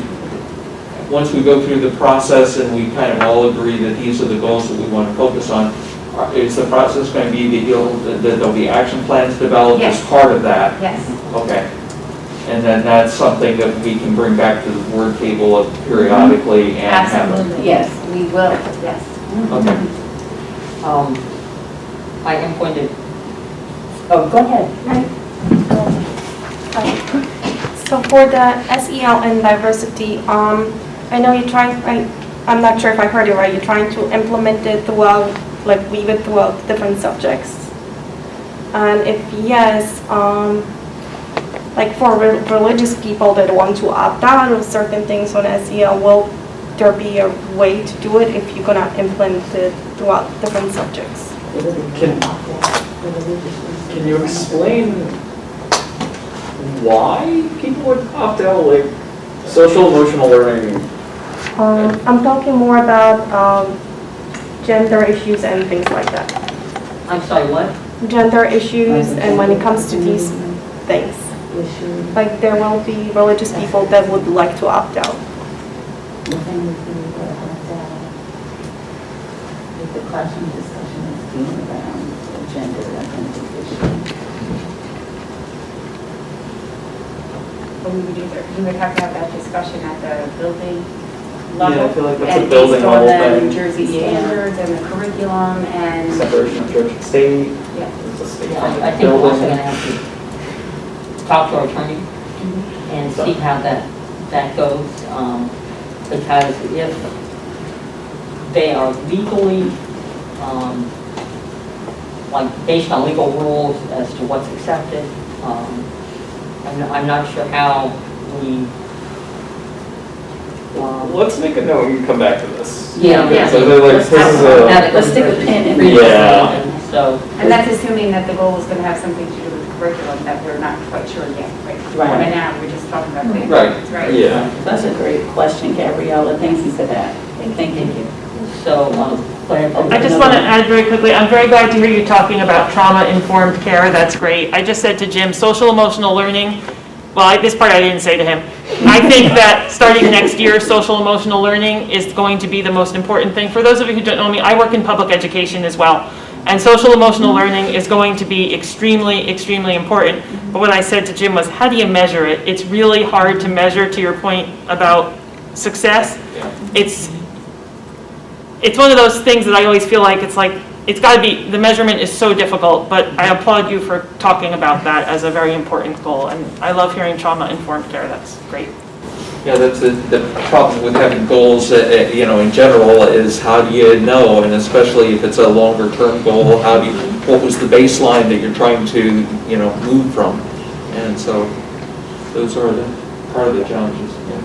once we go through the process and we kind of all agree that these are the goals that we want to focus on, is the process going to be that there'll be action plans developed as part of that? Yes. Okay. And then that's something that we can bring back to the board table periodically and have. Absolutely, yes, we will, yes. Okay. I am going to, oh, go ahead. So for the SEL and diversity, I know you're trying, I'm not sure if I heard you right, you're trying to implement it throughout, like weave it throughout different subjects. And if yes, like for religious people that want to opt out of certain things on SEL, will there be a way to do it if you're gonna implement it throughout different subjects? Can you explain why people would opt out, like social emotional learning? I'm talking more about gender issues and things like that. I'm sorry, what? Gender issues, and when it comes to these things. Like there will be religious people that would like to opt out. The classroom discussion is being around gender identity issues. But we would either, you would have to have that discussion at the building Yeah, level. I feel like that's a and building based on level the thing. New Jersey Yeah. standards and the curriculum and, Separation of church and state. yeah. It's a state Yeah, I funded think we're also building. going to have to talk to our attorney and see how that goes, because if they are legally, like based on legal rules as to what's accepted, I'm not sure how we. Let's make a note and come back to this. Yeah. So they're like, this is a, Let's stick a pin in it. Yeah. So. And that's assuming that the goal is going to have something to do with the curriculum that we're not quite sure yet, right? Right. Right now, we're just talking about the. Right. Right. yeah. That's a great question, Gabriella. Thank you for that. Thank you. So, go ahead. I just want to add very quickly, I'm very glad to hear you talking about trauma-informed care. That's great. I just said to Jim, social emotional learning, well, this part I didn't say to him. I think that starting next year, social emotional learning is going to be the most important thing. For those of you who don't know me, I work in public education as well. And social emotional learning is going to be extremely, extremely important. But what I said to Jim was, how do you measure it? It's really hard to measure, to your point about success. It's one of those things that I always feel like it's got to be, the measurement is so difficult, but I applaud you for talking about that as a very important goal. And I love hearing trauma-informed care. That's great. Yeah, that's the problem with having goals, in general, is how do you know, and especially if it's a longer-term goal, what was the baseline that you're trying to, move from? And so those are part of the challenges. Yeah.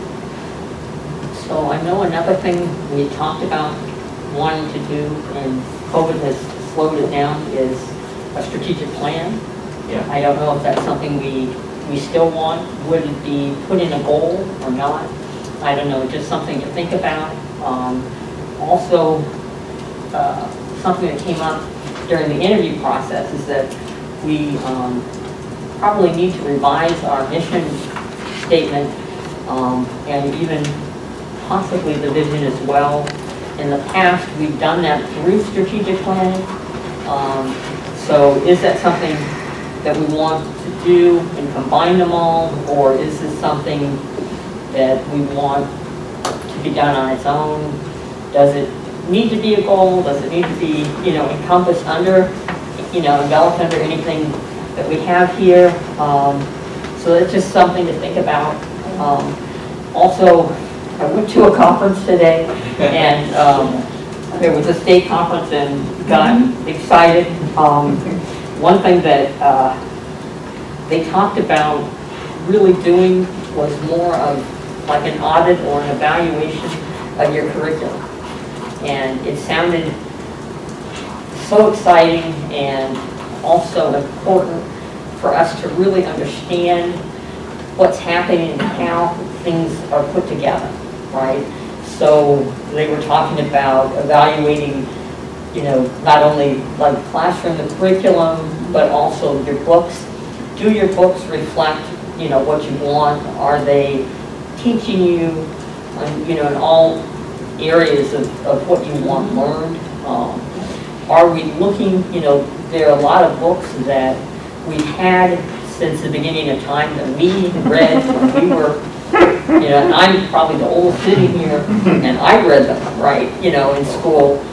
So I know another thing we talked about wanting to do, and COVID has slowed it down, is a strategic plan. Yeah. I don't know if that's something we still want. Would it be put in a goal or not? I don't know, just something to think about. Also, something that came up during the interview process is that we probably need to revise our mission statement and even possibly the vision as well. In the past, we've done that through strategic planning. So is that something that we want to do and combine them all, or is this something that we want to be done on its own? Does it need to be a goal? Does it need to be, encompassed under, enveloped under anything that we have here? So it's just something to think about. Also, I went to a conference today, and there was a state conference and got excited. One thing that they talked about really doing was more of like an audit or an evaluation of your curriculum. And it sounded so exciting and also important for us to really understand what's happening and how things are put together, right? So they were talking about evaluating, not only like classroom and curriculum, but also your books. Do your books reflect, what you want? Are they teaching you, in all areas of what you want learned? Are we looking, there are a lot of books that we've had since the beginning of time that we read when we were, and I'm probably the oldest sitting here, and I read them, right, in school.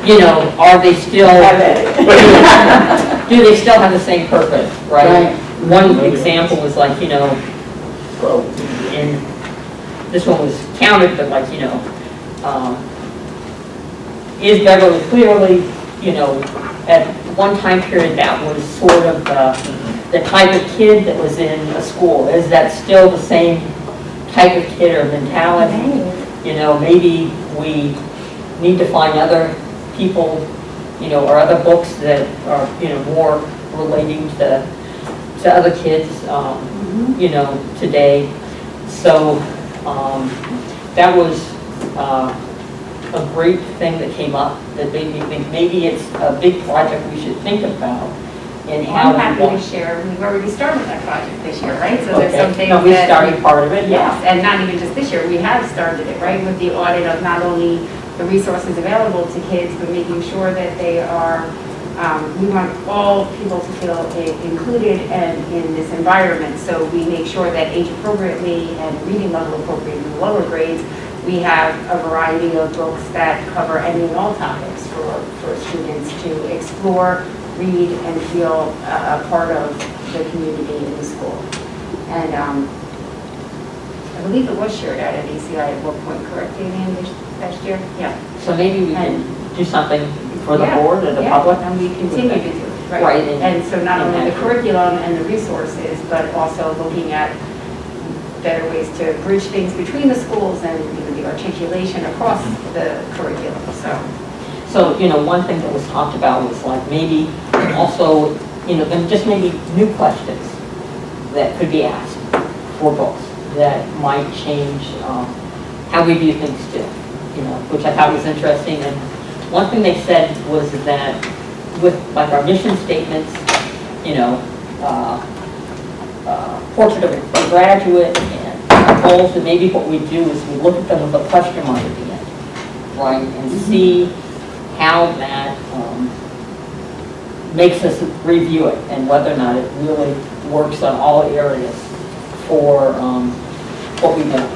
Yeah. Are they still, do they still have the same purpose, right? One example was like, and this one was counted, but like, is Beverly Clearly, at one time period that was sort of the type of kid that was in a school. Is that still the same type of kid or mentality? Maybe we need to find other people, or other books that are, more relating to other kids, today. So that was a great thing that came up that made me think maybe it's a big project we should think about. And how I'm happy to share, we've already started that project this year, right? So there's Okay. some things No, we that- started part of it, Yes, yeah. and not even just this year, we have started it, right? With the audit of not only the resources available to kids, but making sure that they are, we want all people to feel included and in this environment. So we make sure that age appropriately and reading level appropriate in the lower grades, we have a variety of books that cover any and all topics for students to explore, read, and feel a part of the community in the school. And I believe it was shared out at ACI at one point, correct, Damien, last year? Yeah. So maybe we can do something for the Yeah, board or the yeah, public? and we continue to do it, right? Right, And so not only the and- curriculum and the resources, but also looking at better ways to bridge things between the schools and the articulation across the curriculum, so. So, one thing that was talked about was like maybe also, then just maybe new questions that could be asked for books that might change how we view things too, which I thought was interesting. And one thing they said was that with like our mission statements, portrait of a graduate and goals, and maybe what we do is we look at them with a question mark at the end, right? And see how that makes us review it and whether or not it really works on all areas for what we've done.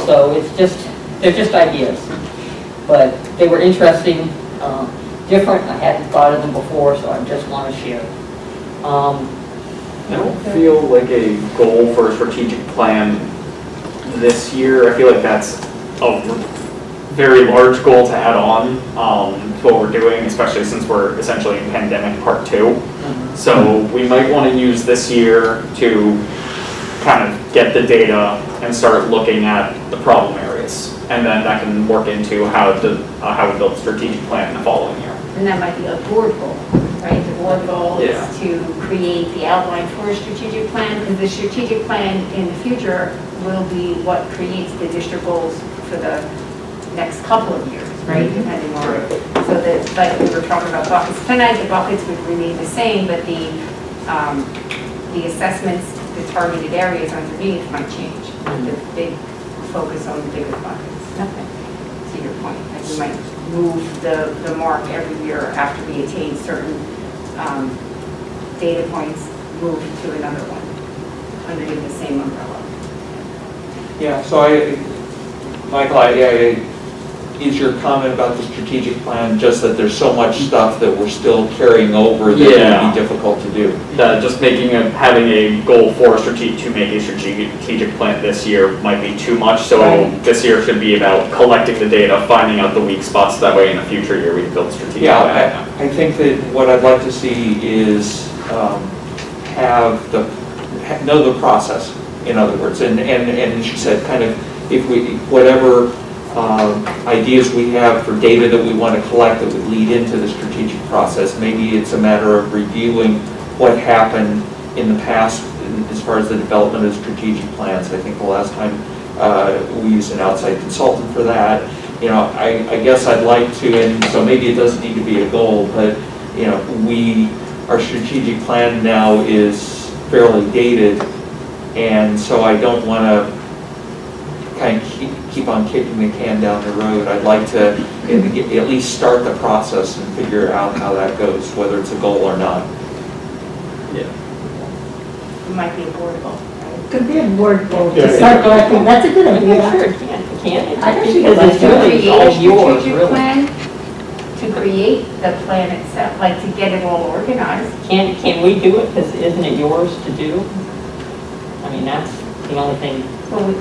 So they're just ideas, but they were interesting, different. I hadn't thought of them before, so I just want to share. I don't feel like a goal for a strategic plan this year. I feel like that's a very large goal to add on to what we're doing, especially since we're essentially in pandemic part 2. So we might want to use this year to kind of get the data and start looking at the problem areas. And then that can work into how we build a strategic plan in the following year. And that might be a board goal, right? The board goal is Yeah. to create the outline for a strategic plan, because the strategic plan in the future will be what creates the district goals for the next couple of years, right? Depending on, so that, like we were talking about buckets tonight, the buckets would remain the same, but the assessments the targeted areas underneath might change. The big focus on the bigger buckets. Okay. To your point, like we might move the mark every year after we attain certain data points, move to another one underneath the same umbrella. Yeah, so Michael, is your comment about the strategic plan just that there's so much stuff that we're still carrying over that Yeah. would be difficult to do? That just having a goal for to make a strategic plan this year might be too much. So Right. this year should be about collecting the data, finding out the weak spots. That way in a future year we can build a strategic plan. Yeah, I think that what I'd like to see is know the process, in other words. And as you said, kind of, if we, whatever ideas we have for data that we want to collect that would lead into the strategic process, maybe it's a matter of reviewing what happened in the past as far as the development of strategic plans. I think the last time we used an outside consultant for that. You know, I guess I'd like to, and so maybe it doesn't need to be a goal, but, you know, our strategic plan now is fairly dated, and so I don't want to kind of keep on kicking the can down the road. I'd like to at least start the process and figure out how that goes, whether it's a goal or not. It might be a board goal, right? Could be a board goal Yeah. to start collecting, that's a good I'm idea. sure it can, it can. I think Because it's it's really all Create a yours, strategic really. plan, to create the plan itself, like to get it all organized. Can we do it, because isn't it yours to do? I mean, that's the only thing. Well,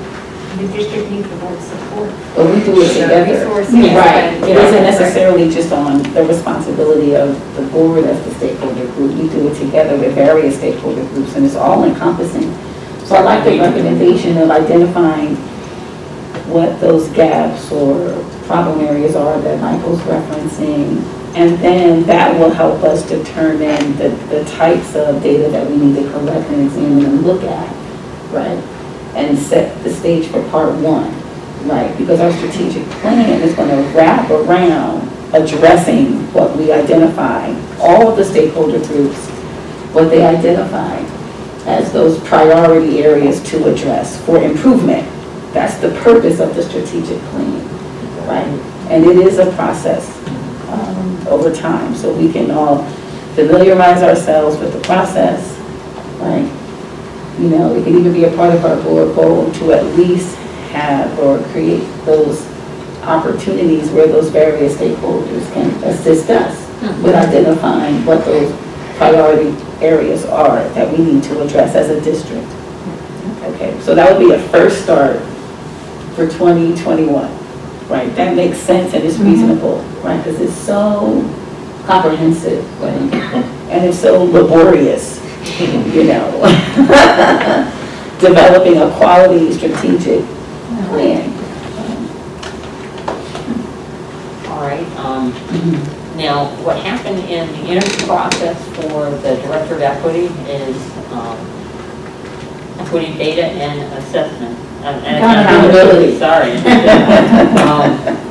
the district needs the board support. But we do it The together. resources Right, and- it isn't necessarily just on the responsibility of the board as the stakeholder group. We do it together with various stakeholder groups, and it's all encompassing. So I like the recommendation of identifying what those gaps or problem areas are that Michael's referencing. And then that will help us determine the types of data that we need to collect and examine and look at, right? And set the stage for part one, right? Because our strategic plan is going to wrap around addressing what we identified, all of the stakeholder groups, what they identified as those priority areas to address for improvement. That's the purpose of the strategic plan, right? And it is a process over time, so we can all familiarize ourselves with the process, right? You know, it can even be a part of our board goal to at least have or create those opportunities where those various stakeholders can assist us with identifying what those priority areas are that we need to address as a district. Okay, so that would be a first start for 2021, right? That makes sense and it's reasonable, right? Because it's so comprehensive, right? And it's so laborious, you know, developing a quality strategic plan. All right, now, what happened in the interview process for the Director of Equity is equity data and assessment. Accountability. Sorry.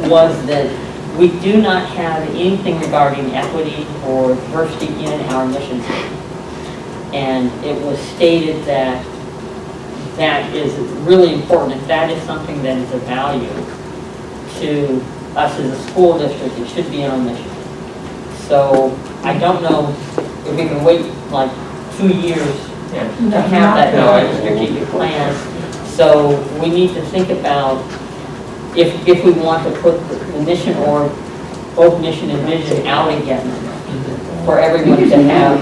Was that we do not have anything regarding equity or diversity in our mission statement. And it was stated that that is really important. If that is something that is of value to us as a school district, it should be in our mission. So I don't know if we can wait like 2 years to have that in our strategic plan. So we need to think about if we want to put the mission or both mission and vision out again for everyone to have,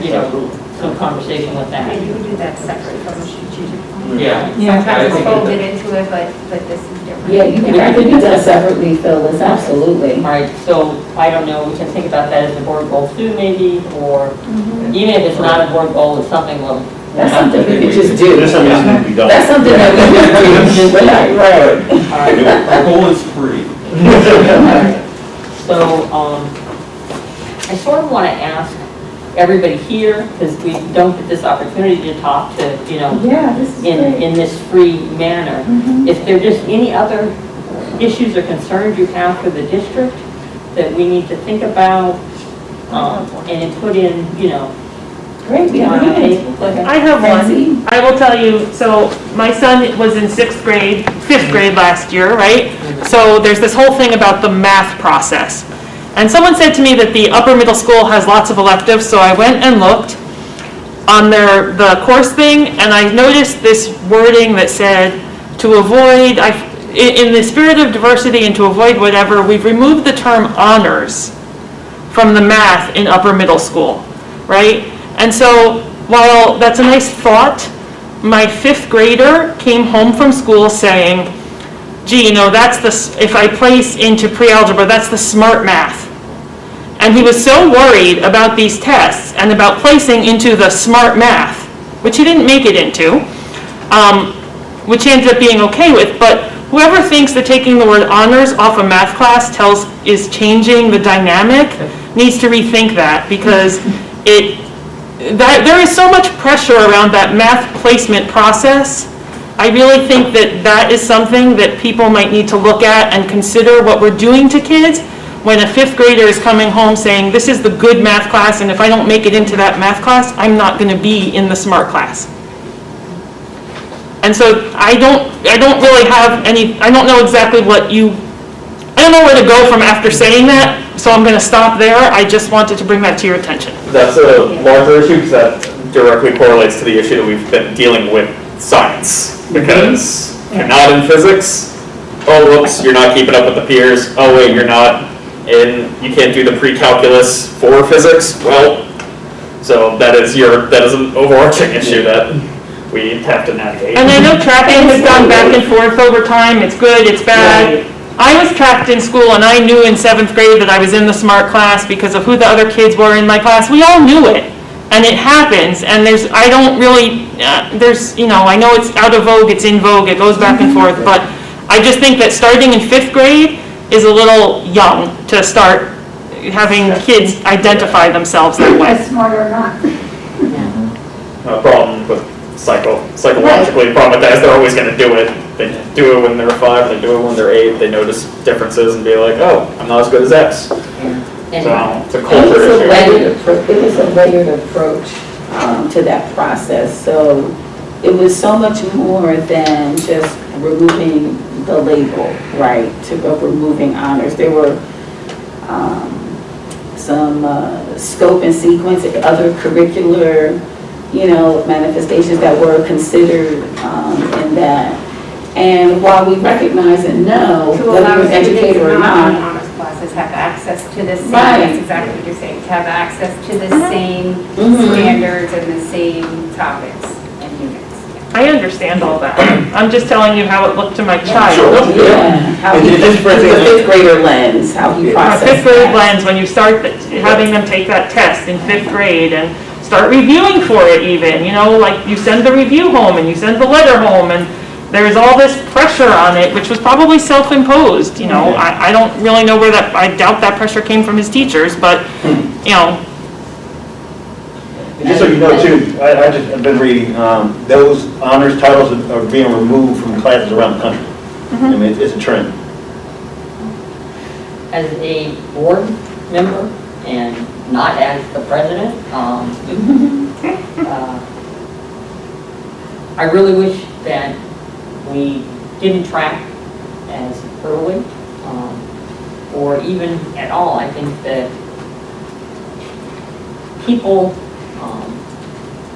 you know, some conversation with that. Maybe we do that separate from the strategic plan. Yeah. Sometimes it's folded into it, but this is different. Yeah, you can, that could be done separately, Phyllis, absolutely. All right, so I don't know, we can think about that as a board goal too, maybe, or even if it's not a board goal, it's something we'll. That's something we could just do. There's something that needs to be done. That's something that we just do. Right. All right. Our goal is free. So, I sort of want to ask everybody here, because we don't get this opportunity to talk to, you know, Yeah, this is great. in this free manner. If there are just any other issues or concerns you have for the district that we need to think about, and then put in, you know, Great, we have a hand. Go ahead. I have Francine. one. I will tell you, so my son was in fifth grade last year, right? So there's this whole thing about the math process. And someone said to me that the upper middle school has lots of electives, so I went and looked on the course thing, and I noticed this wording that said, to avoid, in the spirit of diversity and to avoid whatever, we've removed the term honors from the math in upper middle school, right? And so while that's a nice thought, my fifth grader came home from school saying, gee, you know, if I place into pre-algebra, that's the smart math. And he was so worried about these tests and about placing into the smart math, which he didn't make it into, which he ended up being okay with, but whoever thinks that taking the word honors off a math class is changing the dynamic needs to rethink that, because there is so much pressure around that math placement process. I really think that is something that people might need to look at and consider what we're doing to kids when a fifth grader is coming home saying, this is the good math class, and if I don't make it into that math class, I'm not going to be in the smart class. And so I don't really have any, I don't know exactly I don't know where to go from after saying that, so I'm going to stop there. I just wanted to bring that to your attention. That's a larger issue because that directly correlates to the issue that we've been dealing with science. Because you're not in physics, oh whoops, you're not keeping up with the peers, oh wait, you can't do the pre-calculus for physics, well, so that is an overarching issue that we have to navigate. And I know tracking has gone back and forth over time, it's good, it's bad. I was tracked in school and I knew in 7th grade that I was in the smart class because of who the other kids were in my class. We all knew it. And it happens, and I know it's out of vogue, it's in vogue, it goes back and forth, but I just think that starting in 5th grade is a little young to start having kids identify themselves that way. Smart or not. A problem with psychologically, the problem with that is they're always going to do it. They do it when they're 5, they do it when they're 8, they notice differences and be like, oh, I'm not as good as X. So it's a culture issue. It was a layered approach to that process. So it was so much more than just removing the label, right, to removing honors. There were some scope and sequence, other curricular, manifestations that were considered in that. And while we recognize and know To whether allow you're an educator or students not in not, honors classes have access to the same, Right. that's exactly what you're saying, to have access to the same Mhm. standards and the same topics and units. I understand all that. I'm just telling you how it looked to my child. yeah, how he, Just for through the example- 5th grader lens, how he A processed 5th grade that. lens, when you start having them take that test in 5th grade and start reviewing for it even, like you send the review home and you send the letter home and there's all this pressure on it, which was probably self-imposed, I don't really know I doubt that pressure came from his teachers, but, And just so you know too, I've been reading, those honors titles are being removed from classes around the country. I mean, it's a trend. As a board member and not as the president, I really wish that we didn't track as early, or even at all. I think that people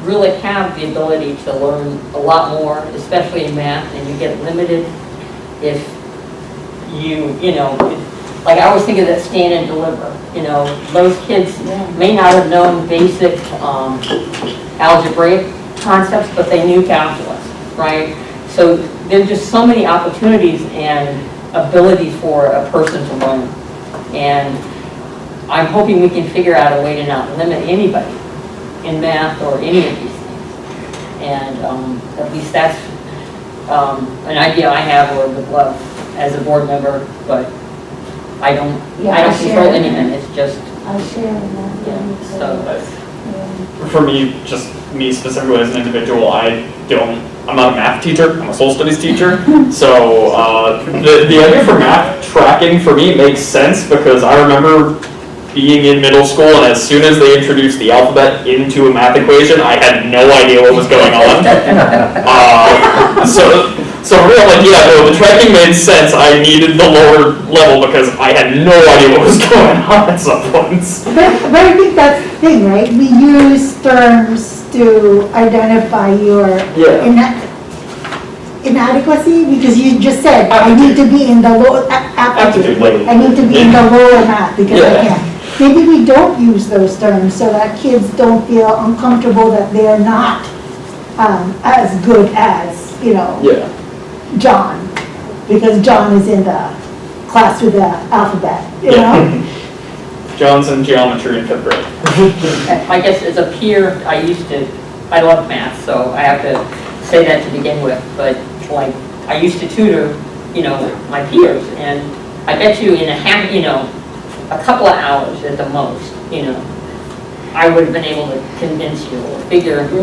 really have the ability to learn a lot more, especially in math, and you get limited if like I always think of that stand and deliver. Those kids may not have known basic algebraic concepts, but they knew calculus, right? So there's just so many opportunities and abilities for a person to learn. And I'm hoping we can figure out a way to not limit anybody in math or any of these things. And at least that's an idea I have or would love as a board member, but I don't control anything. It's just, I share that. so. For me, just me specifically as an individual, I'm not a math teacher, I'm a social studies teacher. So the idea for math tracking for me makes sense because I remember, being in middle school, and as soon as they introduced the alphabet into a math equation, I had no idea what was going on. So real, like, yeah, no, the tracking made sense. I needed the lower level because I had no idea what was going on at some points. But I think that's the thing, right? We use terms to identify your inadequacy, because you just said, I need to be in the low aptitude. I need to be in the lower math because I can't. Maybe we don't use those terms so that kids don't feel uncomfortable that they're not as good as, you know, John, because John is in the class with the alphabet, you know? John's in geometry in 5th grade. I guess as a peer, I love math, so I have to say that to begin with, but like, I used to tutor, you know, my peers, and I bet you in a couple of hours at the most, you know, I would have been able to convince you or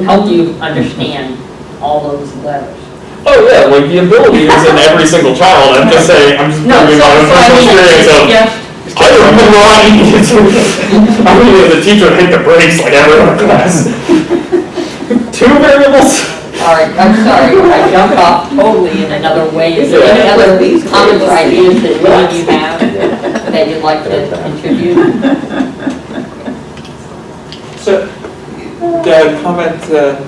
help you understand all those letters. Oh yeah, like the ability is in every single child. I'm just saying, I'm just proving my own personal experience of, I remember I needed as a teacher to hit the brakes like everyone in class. 2 variables. All right, I'm sorry, I jumped off totally in another way. Is there any other comments or ideas that one of you have that you'd like to contribute? So, the comment that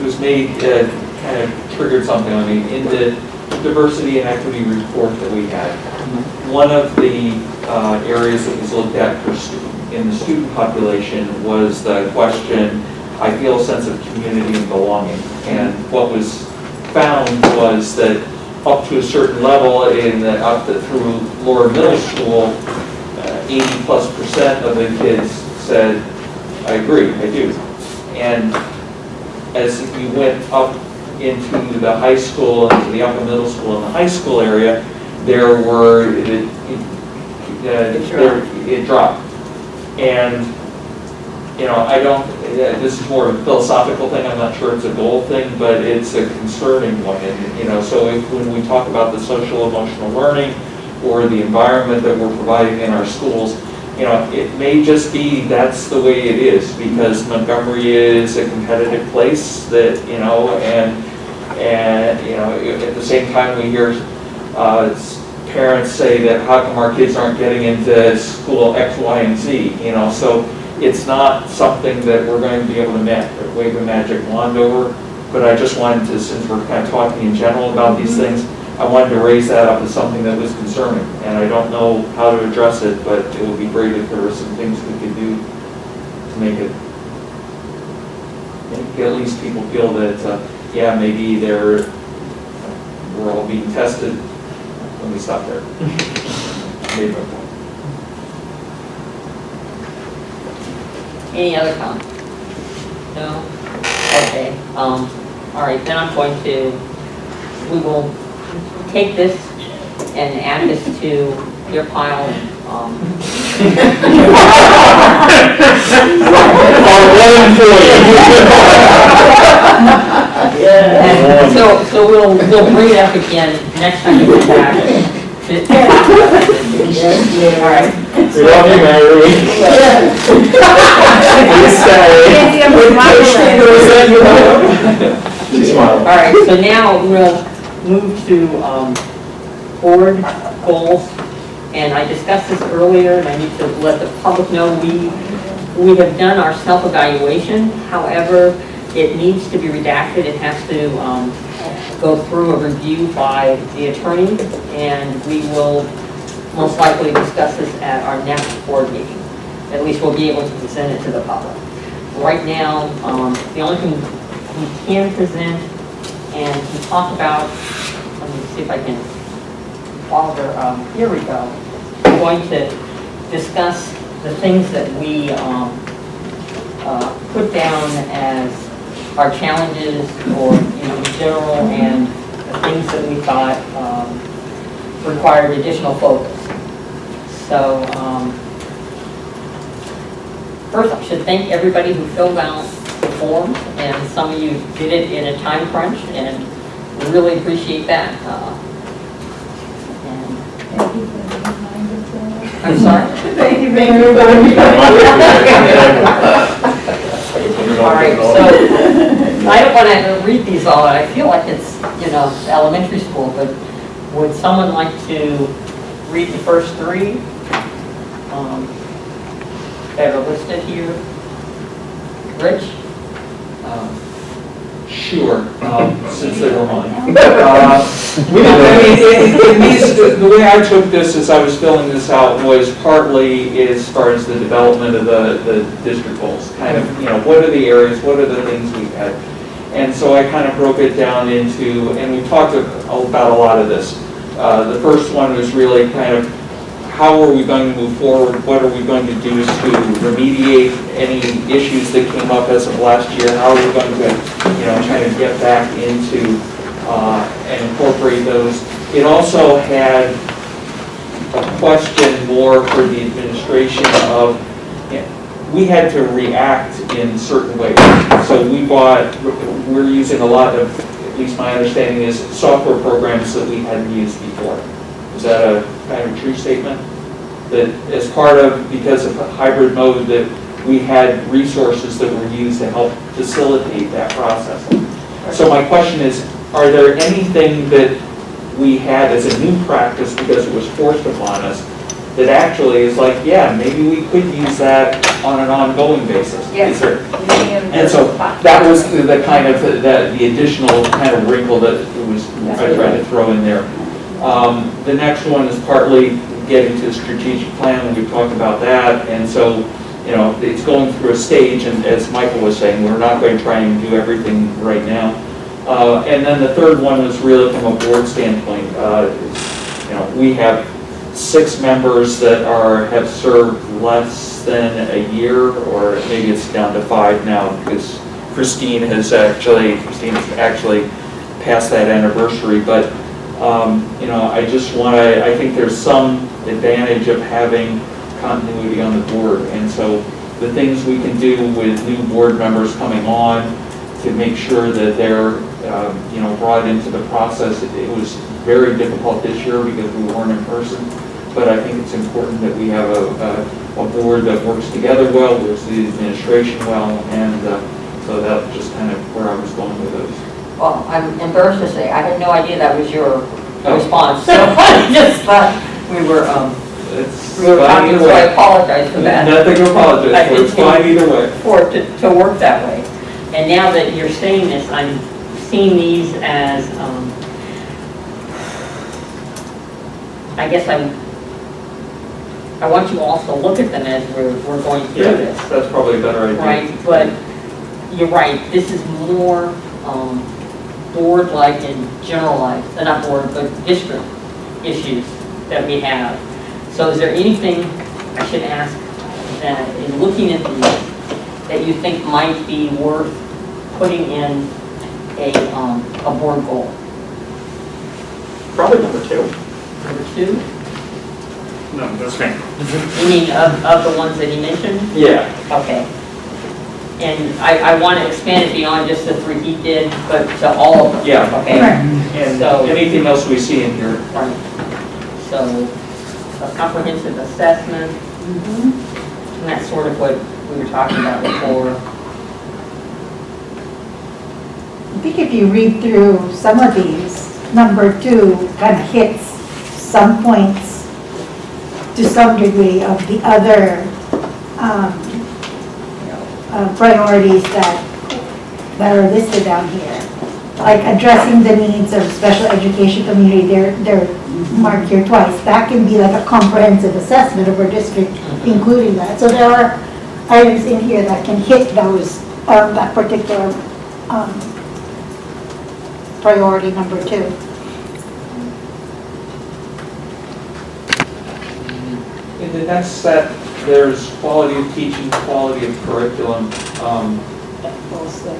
was made kind of triggered something on me. In the diversity and equity report that we had, one of the areas that was looked at in the student population was the question, I feel a sense of community and belonging. And what was found was that up to a certain level, through lower middle school, 80+% of the kids said, I agree, I do. And as you went up into the high school, into the upper middle school and the high school area, it dropped. And, you know, this is more of a philosophical thing, I'm not sure it's a goal thing, but it's a concerning one. And, you know, so when we talk about the social emotional learning or the environment that we're providing in our schools, you know, it may just be that's the way it is because Montgomery is a competitive place that, you know, and you know, at the same time we hear parents say that how come our kids aren't getting into school X, Y, and Z, you know, so it's not something that we're going to be able to wave a magic wand over, but I just wanted to, since we're kind of talking in general about these things, I wanted to raise that up as something that was concerning, and I don't know how to address it, but it would be great if there were some things we could do to make at least people feel that, yeah, maybe we're all being tested. Let me stop there. Made my point. Any other comments? No? Okay, all right, then I'm going to, we will take this and add this to your pile. And so we'll bring it up again next time we come back. All right. We love you, Mary. She's smiling. All right, so now we'll move to board goals. And I discussed this earlier, and I need to let the public know we have done our self-evaluation. However, it needs to be redacted. It has to go through a review by the attorney, and we will most likely discuss this at our next board meeting. At least we'll be able to present it to the public. Right now, the only thing we can present and to talk about, let me see if I can follow here we go. We're going to discuss the things that we put down as our challenges or, you know, in general, and the things that we thought required additional focus. So first I should thank everybody who filled out the forms, and some of you did it in a time crunch, and we really appreciate that. Thank you for the reminder. I'm sorry? Thank Thank you very much. All right, so I don't want to read these all, I feel like it's, elementary school, but would someone like to read the first three that are listed here? Rich? Sure, since they were mine. The way I took this as I was filling this out was partly as far as the development of the district goals. Kind of, what are the areas, what are the things we've had? And so I kind of broke it down into, and we talked about a lot of this. The first one was really kind of, how are we going to move forward? What are we going to do to remediate any issues that came up as of last year? How are we going to, kind of get back into and incorporate those? It also had a question more for the administration of, we had to react in certain ways. So we're using a lot of, at least my understanding is, software programs that we hadn't used before. Is that a kind of true statement? That as part of, because of the hybrid mode, that we had resources that were used to help facilitate that process. So my question is, are there anything that we had as a new practice because it was forced upon us that actually is like, yeah, maybe we could use that on an ongoing basis? Yes. Is there- And so that was the kind of, the additional kind of wrinkle that I tried to throw in there. The next one is partly getting to the strategic plan, and we've talked about that, and so, it's going through a stage, and as Michael was saying, we're not going to try and do everything right now. And then the third one was really from a board standpoint. We have 6 members that have served less than a year, or maybe it's down to 5 now, because Christine has actually passed that anniversary, but I think there's some advantage of having continuity on the board, and so the things we can do with new board members coming on to make sure that they're, brought into the process. It was very difficult this year because we weren't in person, but I think it's important that we have a board that works together well, works the administration well, and so that's just kind of where I was going with those. Well, I'm embarrassed to say, I had no idea that was your response, so I just thought we were talking, so I apologize for that. Nothing to apologize for, it's fine either way. For it to work that way. And now that you're saying this, I'm seeing these as, I guess I want you also to look at them as we're going through this. That's probably a better idea. Right, but you're right, this is more board-like and generalized, not board, but district issues that we have. So is there anything I should ask that in looking at these that you think might be worth putting in a board goal? Probably number 2. Number 2? No, that's fine. You mean of the ones that he mentioned? Yeah. Okay. And I want to expand it beyond just the 3 he did, but to all of them. Yeah. Okay. And So- anything else we see in here. Right. So, a comprehensive assessment, and that's sort of what we were talking about before. I think if you read through some of these, number 2 kind of hits some points to some degree of the other priorities that are listed down here. Like addressing the needs of special education community, they're marked here twice. That can be like a comprehensive assessment of our district, including that. So there are items in here that can hit those, that particular priority number 2. In the next set, there's quality of teaching, quality of curriculum,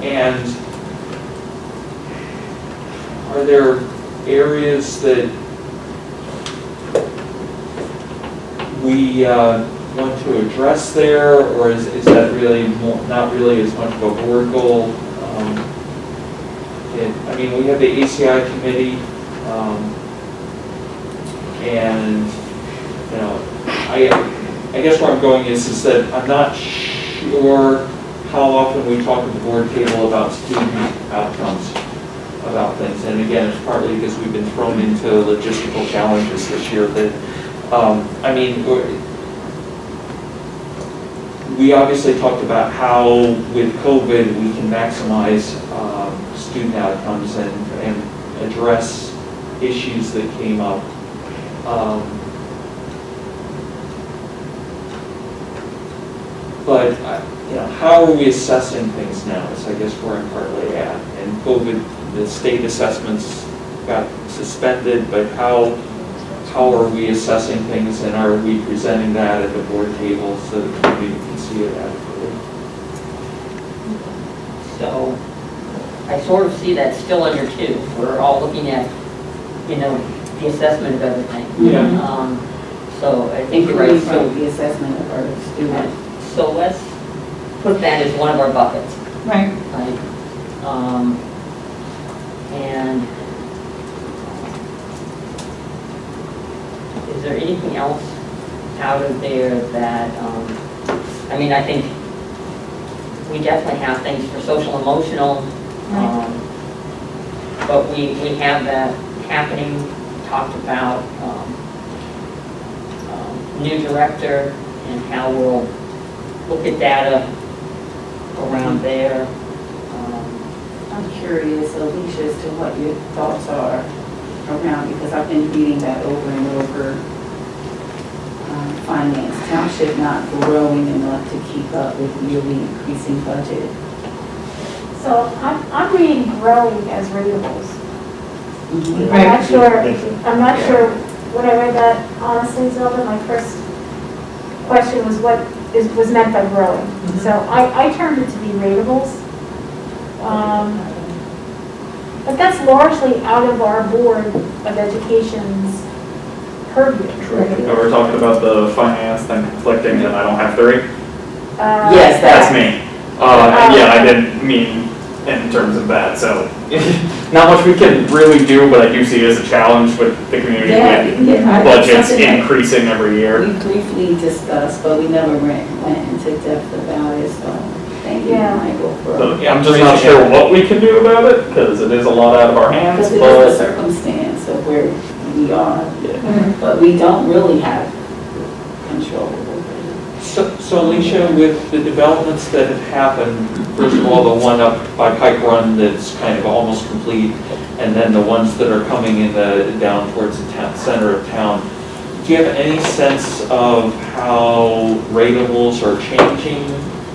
and are there areas that we want to address there, or is that really not really as much of a board goal? We have the ACI committee, and I guess where I'm going is that I'm not sure how often we talk at the board table about student outcomes, about things. And again, it's partly because we've been thrown into logistical challenges this year that, I mean, we obviously talked about how with COVID we can maximize student outcomes and address issues that came up. But how are we assessing things now is I guess where I'm partly at. And COVID, the state assessments got suspended, but how are we assessing things and are we presenting that at the board table so the community can see it adequately? So I sort of see that still under 2. We're all looking at, the assessment of everything. Yeah. So I think you're right. So, The assessment of our student. so let's put that as one of our buckets. Right. Right? And is there anything else out of there that, I mean, I think we definitely have things for social emotional, but we have that happening, talked about new director and how we'll look at data around there. I'm curious, Alicia, as to what your thoughts are around, because I've been reading that over and over. Finance, township not growing enough to keep up with yearly increasing budget. So I'm reading growing as readables. Mhm. I'm not sure when I read that, honestly, Zelda, my first question was what was meant by growing. So I turned it to be readables. But that's largely out of our Board of Education's purview. We're talking about the finance then conflicting and I don't have 3? Yes, That's me. And yeah, I didn't mean in terms of that, so not much we can really do, but I do see it as a challenge with the community with budgets increasing every year. We briefly discussed, but we never went into depth about it, so thank you, Michael, for. So, yeah, I'm just not sure what we can do about it, because it is a lot out of our hands, Because it is the circumstance of where we are, but we don't really have control over it. So Alicia, with the developments that have happened, first of all, the one up by Pike Run that's kind of almost complete, and then the ones that are coming in down towards the center of town, do you have any sense of how ratables are changing,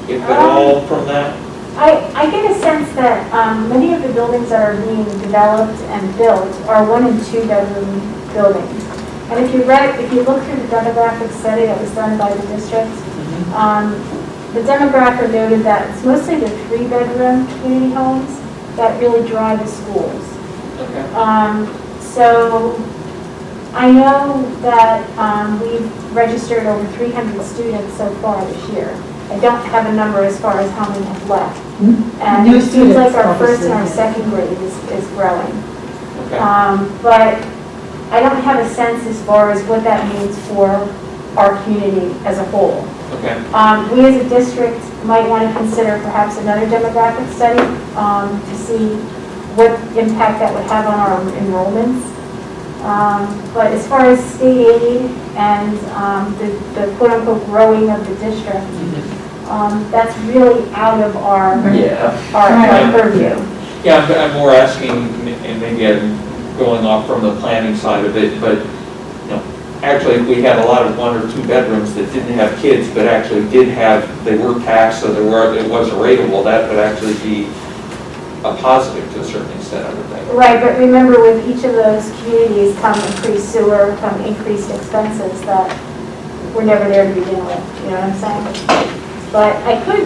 if at all, from that? I get a sense that many of the buildings that are being developed and built are 1- and 2-bedroom buildings. And if you look through the demographic study that was done by the district, the demographic noted that it's mostly the 3-bedroom community homes that really drive the schools. Okay. So I know that we've registered over 300 students so far this year. I don't have a number as far as how many have left. And New it seems like students, our first and our obviously. second grade is growing. Okay. But I don't have a sense as far as what that means for our community as a whole. Okay. We as a district might want to consider perhaps another demographic study to see what impact that would have on our enrollments. But as far as state aid and the quote-unquote growing of the district, that's really out of our purview. Yeah, I'm more asking, and maybe I'm going off from the planning side of it, but, actually, we had a lot of 1 or 2 bedrooms that didn't have kids, but actually they were taxed, so it was a rateable, that would actually be a positive to a certain extent, I would think. Right, but remember with each of those communities come increased sewer, come increased expenses that were never there to begin with, you know what I'm saying? But I could,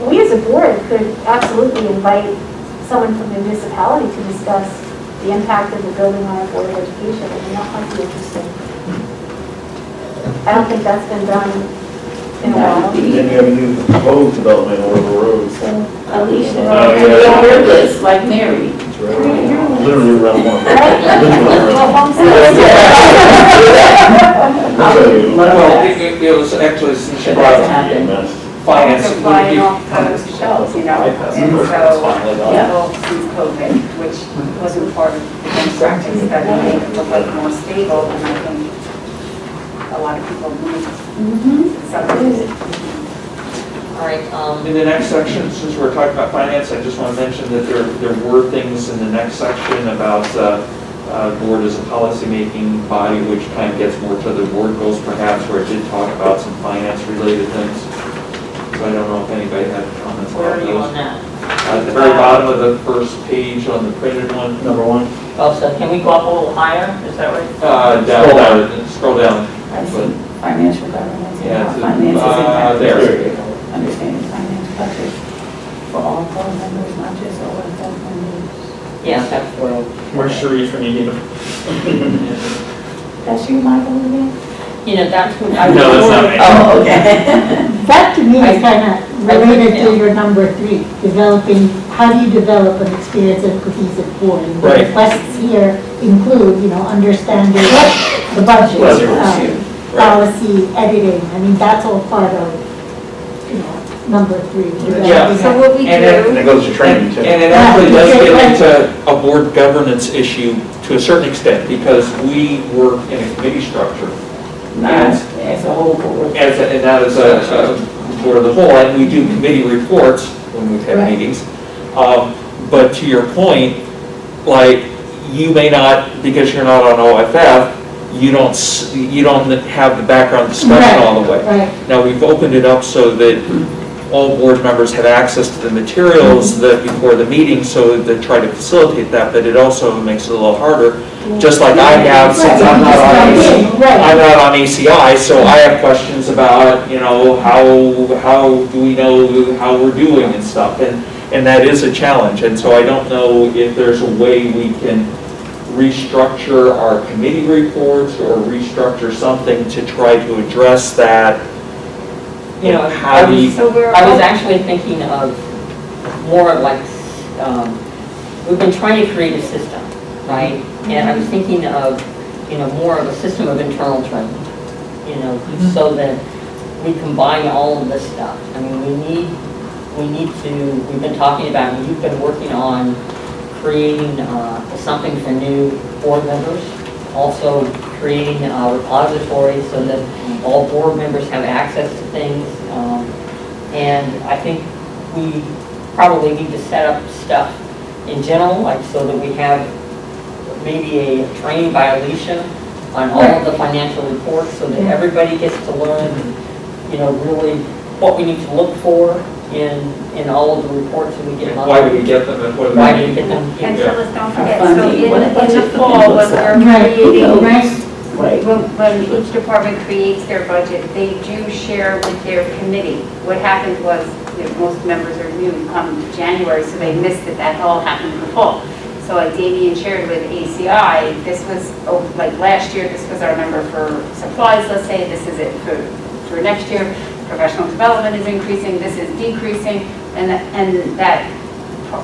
we as a board could absolutely invite someone from the municipality to discuss the impact of the building on our Board of Education, and that might be interesting. I don't think that's been done in a while. Then you have a new proposed development over the road. So, Alicia, Oh, yeah. you're this, like Mary. That's right. Literally around the corner. Well, it was actually, since you brought up finance. It's flying off the shelves, you know, and so, since COVID, which wasn't part of the best practice, that made it look like more stable, and I think a lot of people moved something. All right, In the next section, since we're talking about finance, I just want to mention that there were things in the next section about board as a policymaking body, which kind of gets more to the board goals perhaps, where it did talk about some finance-related things. So I don't know if anybody had comments where are on you those. on that? At the very bottom of the first page on the printed one. Number one. Oh, so can we go up a little higher? Is that right? Scroll down. I see financial governance, Yeah, it's, finances impact. there. Understanding finance budget for all board members, not just OFF members. Yeah, that's where. Where's Sharif when you need him? That's you, Michael, again? You know, that's what I. No, that's not me. Oh, okay. That to me is I- kind of related to your number 3, developing, how do you develop an experienced and cohesive board? And the Right. requests here include, you know, understanding the budget, policy, editing. I mean, that's all part of, you know, number 3. Yeah. So what we And then- And it goes to training too. And it actually does get into a board governance issue to a certain extent, because we work in a committee structure. Not as a whole board. And that is a board of the whole, and we do committee reports when we've had Right. meetings. But to your point, like, you may not, because you're not on OFF, you don't have the background discussion all the way. Right. Now, we've opened it up so that all board members have access to the materials that before the meeting, so to try to facilitate that, but it also makes it a little harder, just like I have, since I'm not on ACI, so I have questions about, you know, how do we know how we're doing and stuff, and that is a challenge, and so I don't know if there's a way we can restructure our committee reports or restructure something to try to address that. You know, How do you- I was actually thinking of more like, we've been trying to create a system, right? And I was thinking of, you know, more of a system of internal training, you know, so that we combine all of this stuff. I mean, we've been talking about, and you've been working on creating something for new board members, also creating a repository so that all board members have access to things. And I think we probably need to set up stuff in general, like so that we have maybe a training by Alicia on all of the financial reports so that everybody gets to learn, you know, really what we need to look for in all of the reports that we get. Why do we get them, and what do Why they do we mean? get them? And Yeah. Phyllis, don't forget, Our so funding, in what the budget fall, when looks like. we're creating, Right. when each department creates their budget, they do share with their committee. What happened was, you know, most members are new come January, so they missed it, that all happened in the fall. So like Damien shared with ACI, this was, like last year, this was our number for supplies, let's say, this is it for next year. Professional development is increasing, this is decreasing, and that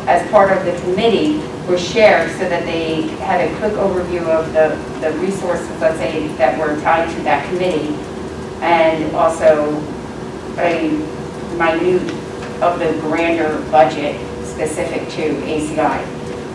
as part of the committee was shared so that they had a quick overview of the resources, let's say, that were tied to that committee, and also a minute of the grander budget specific to ACI.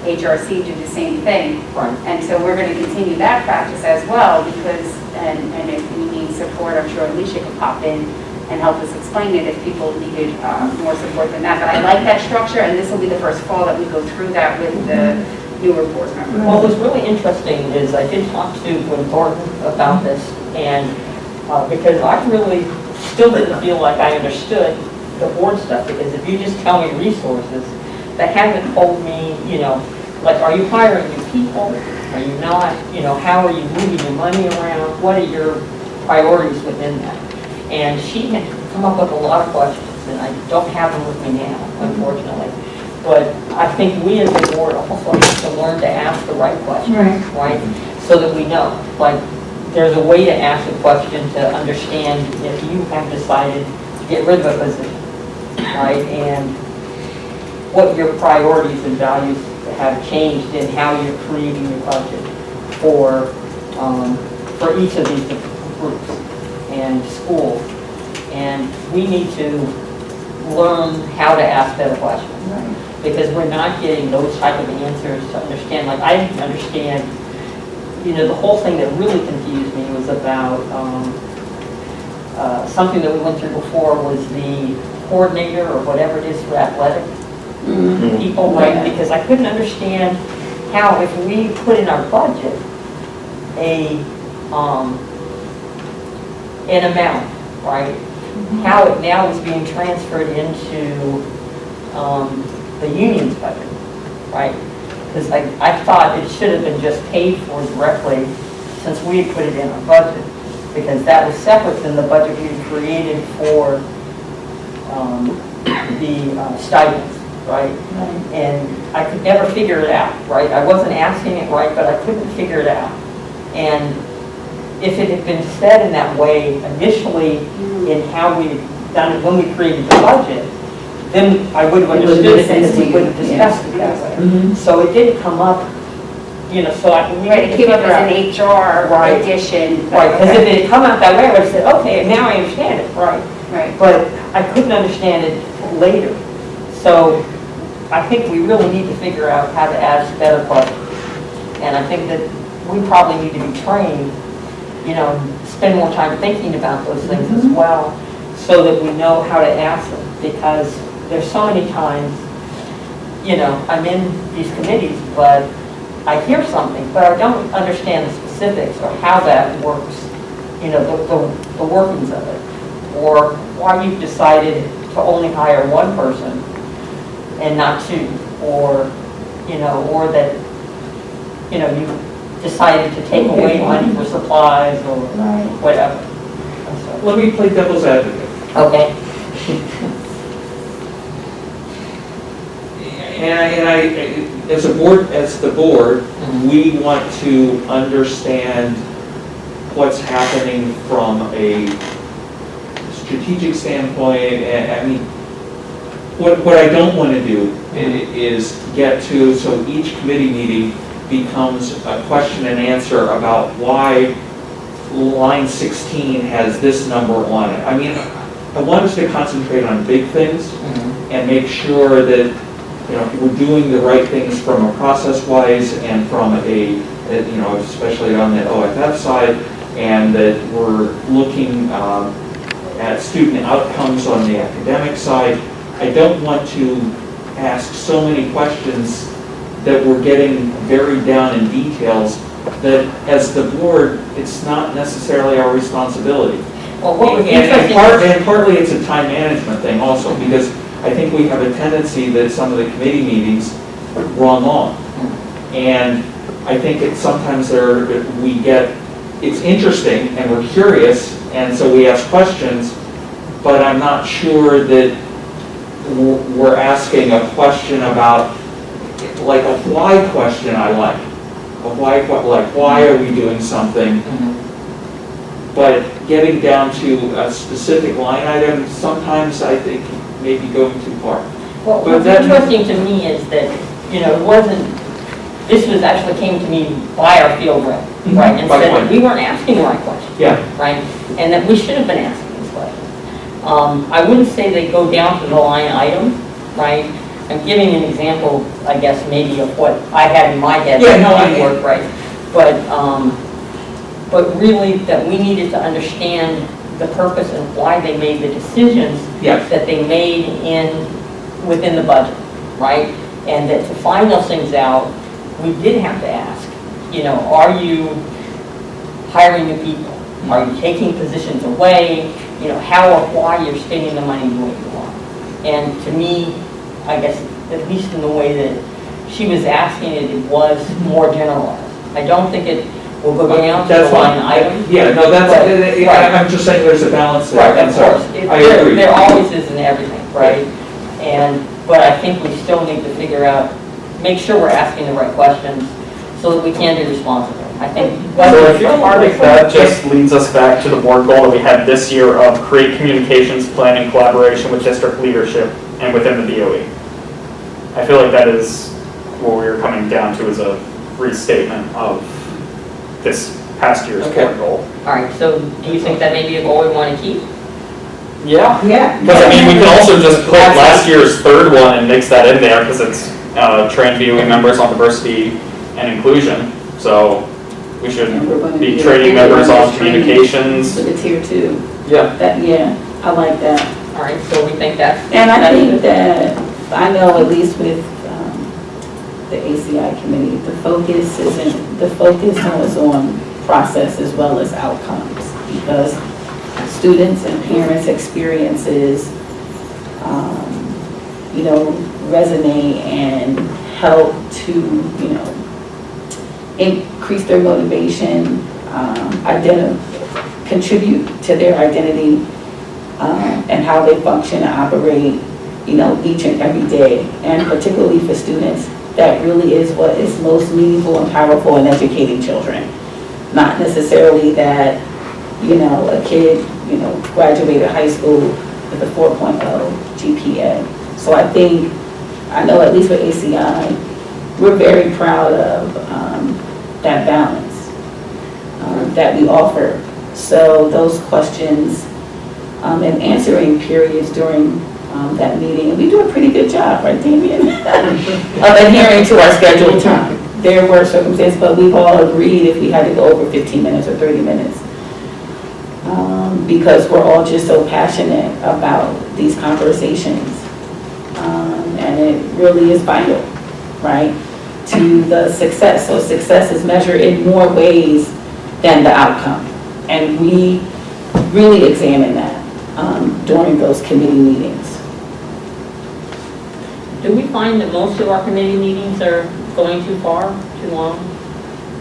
HRC did the same thing. Right. And so we're going to continue that practice as well because, and if we need support, I'm sure Alicia could pop in and help us explain it if people needed more support than that. But I like that structure, and this will be the first fall that we go through that with the newer board members. What was really interesting is I did talk to Gwen Thornton about this, and because I really still didn't feel like I understood the board stuff, because if you just tell me resources, that haven't told me, you know, like, are you hiring new people? Are you not? You know, how are you moving your money around? What are your priorities within that? And she had come up with a lot of questions, and I don't have them with me now, unfortunately. But I think we as a board also have to learn to ask the right questions, right? So that we know, like, there's a way to ask a question to understand if you have decided to get rid of a position, right? And what your priorities and values have changed in how you're creating your budget for each of these different groups and schools. And we need to learn how to ask better questions. Because we're not getting those type of answers to understand. Like, I didn't understand, the whole thing that really confused me was about something that we went through before was the coordinator or whatever it is for athletic people, right? Because I couldn't understand how, if we put in our budget an amount, right? How it now is being transferred into the union's budget, right? Because I thought it should have been just paid for directly since we had put it in our budget, because that was separate than the budget we had created for the stipends, right? And I could never figure it out, right? I wasn't asking it right, but I couldn't figure it out. And if it had been said in that way initially in how we had done it when we created the budget, then I would have understood it and we would have discussed it that way. So it didn't come up, we Right, it came up as an HR addition. Right, because if it had come out that way, I would have said, okay, now I understand it, right? Right. But I couldn't understand it later. So I think we really need to figure out how to ask better questions. And I think that we probably need to be trained, spend more time thinking about those things as well, so that we know how to ask them. Because there's so many times, I'm in these committees, but I hear something, but I don't understand the specifics or how that works, the workings of it, or why you've decided to only hire one person and not two, or that, you decided to take away money for supplies or whatever. Let me play devil's advocate. Okay. And I, as the board, we want to understand what's happening from a strategic standpoint. And I mean, what I don't want to do is get to, so each committee meeting becomes a question and answer about why line 16 has this number on it. I mean, I want us to concentrate on big things and make sure that we're doing the right things from a process-wise and from especially on the OFF side, and that we're looking at student outcomes on the academic side. I don't want to ask so many questions that we're getting very down in details that as the board, it's not necessarily our responsibility. Well, what was And partly it's a time management thing also, because I think we have a tendency that some of the committee meetings run on. And I think sometimes it's interesting and we're curious, and so we ask questions, but I'm not sure that we're asking a question about, like a why question I like. Why are we doing something? But getting down to a specific line item, sometimes I think maybe going too far. Well, what's interesting to me is that, this was actually came to me by our field rep, right? And said that we weren't asking the right questions. Yeah. Right? And that we should have been asking these questions. I wouldn't say they go down to the line item, right? I'm giving an example, I guess, maybe of what I had in my head. Yeah, no, I work right. But really that we needed to understand the purpose and why they made the decisions that they made within the budget, right? And that to find those things out, we did have to ask, are you hiring new people? Are you taking positions away? How or why you're spending the money the way you want? And to me, I guess, at least in the way that she was asking it, it was more generalized. I don't think it will go down to the line item. Yeah, no, I'm just saying there's a balance there. Right, of course. I agree. There always is in everything, right? But I think we still need to figure out, make sure we're asking the right questions so that we can be responsible. I think. So I feel like that just leads us back to the board goal that we had this year of create communications plan in collaboration with district leadership and within the DOE. I feel like that is what we were coming down to is a restatement of this past year's Okay. board goal. All right, so do you think that may be a goal we want to keep? Yeah. Yeah. Because I mean, we can also just put last year's third one and mix that in there, because it's train viewing members on diversity and inclusion. So we should And we're gonna be do training members on training communications. For the tier 2. Yeah. That, yeah, I like that. All right, so we think that's. And I that's think good. that, I know at least with the ACI committee, the focus is on process as well as outcomes, because students and parents' experiences, resonate and help to, increase their motivation, contribute to their identity, and how they function and operate, each and every day. And particularly for students, that really is what is most meaningful and powerful in educating children. Not necessarily that, a kid, graduated high school with a 4.0 GPA. So I know at least with ACI, we're very proud of that balance that we offer. So those questions and answering periods during that meeting, and we do a pretty good job, right, Damien? Of adhering to our scheduled time. There were circumstances, but we've all agreed if we had to go over 15 minutes or 30 minutes. Because we're all just so passionate about these conversations. And it really is vital, right, to the success. So success is measured in more ways than the outcome. And we really examine that during those committee meetings. Do we find that most of our committee meetings are going too far, too long?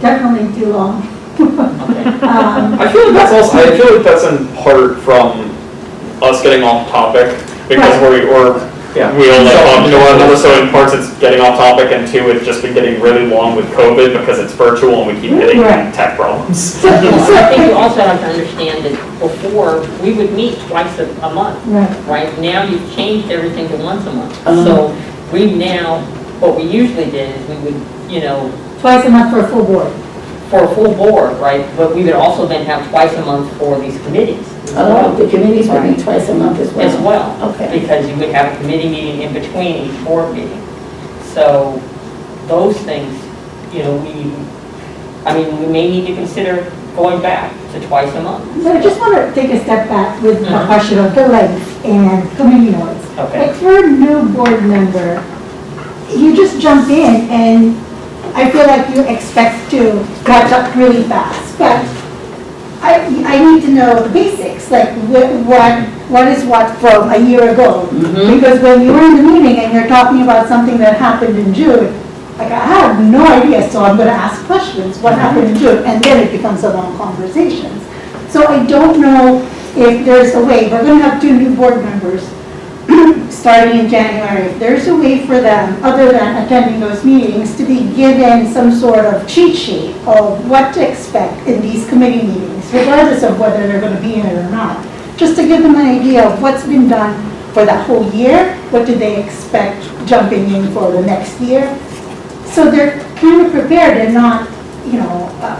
Definitely too long. Okay. I feel like that's in part from us getting off topic, because we all like talking to one another, so in parts it's getting off topic, and two, it's just been getting really long with COVID because it's virtual and we keep hitting Right. tech problems. I think you also have to understand that before, we would meet twice a month, Right. right? Now you've changed everything to once a month. Uh-huh. So we now, what we usually did is we would, Twice a month for a full board. for a full board, right? But we would also then have twice a month for these committees as well. The committees would be twice a month as well. As well. Okay. Because you would have a committee meeting in between each board meeting. So those things, we may need to consider going back to twice a month. So I just want to take a step back with the question of the length and committee notes. Okay. Like for a new board member, you just jump in and I feel like you expect to catch up really fast. But I need to know the basics, like what is what from a year ago. Because when you were in the meeting and you're talking about something that happened in June, like I have no idea, so I'm going to ask questions. What happened in June? And then it becomes a long conversation. So I don't know if there's a way. We're going to have 2 new board members starting in January. If there's a way for them, other than attending those meetings, to be given some sort of cheat sheet of what to expect in these committee meetings, regardless of whether they're going to be in it or not. Just to give them an idea of what's been done for that whole year, what do they expect jumping in for the next year. So they're kind of prepared and not,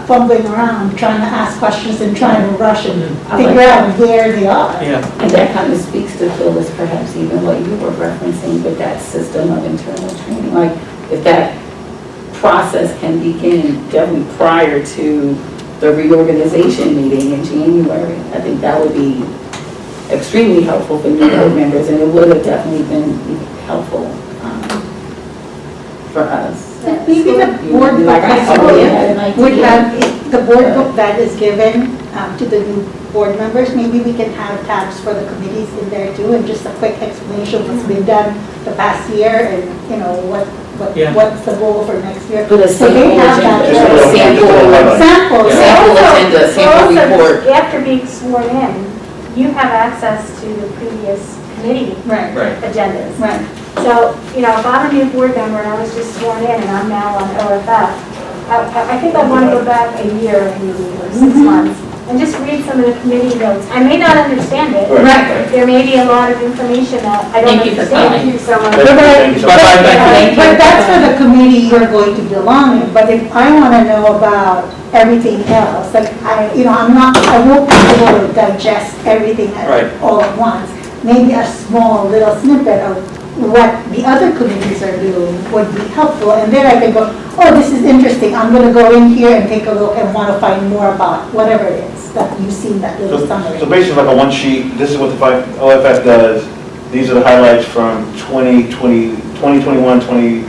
fumbling around, trying to ask questions and trying to rush and figure out where they are. And that kind of speaks to Phyllis, perhaps even what you were referencing with that system of internal training. Like, if that process can begin definitely prior to the reorganization meeting in January, I think that would be extremely helpful for new board members, and it would have definitely been helpful for us. Maybe the board book would have, the board book that is given to the new board members, maybe we can have tabs for the committees in there too, and just a quick explanation of what's been done the past year and, what's the goal for next year. But a So they have that. sample agenda, sample report. After being sworn in, you have access to the previous committee Right. agendas. Right. So, if I'm a new board member and I was just sworn in and I'm now on OFF, I think I want to go back a year maybe or 6 months and just read some of the committee notes. I may not understand it. Right. There may be a lot of information that I don't Thank you for understand. coming. So much. Thank you so much. But that's for the committee you're going to belong in, but if I want to know about everything else, like I won't be able to digest everything Right. all at once. Maybe a small little snippet of what the other committees are doing would be helpful, and then I can go, oh, this is interesting, I'm going to go in here and take a look and want to find more about whatever it is that you see in that little summary. So basically like a one sheet, this is what the OFF does. These are the highlights from 2020, 2021, 20.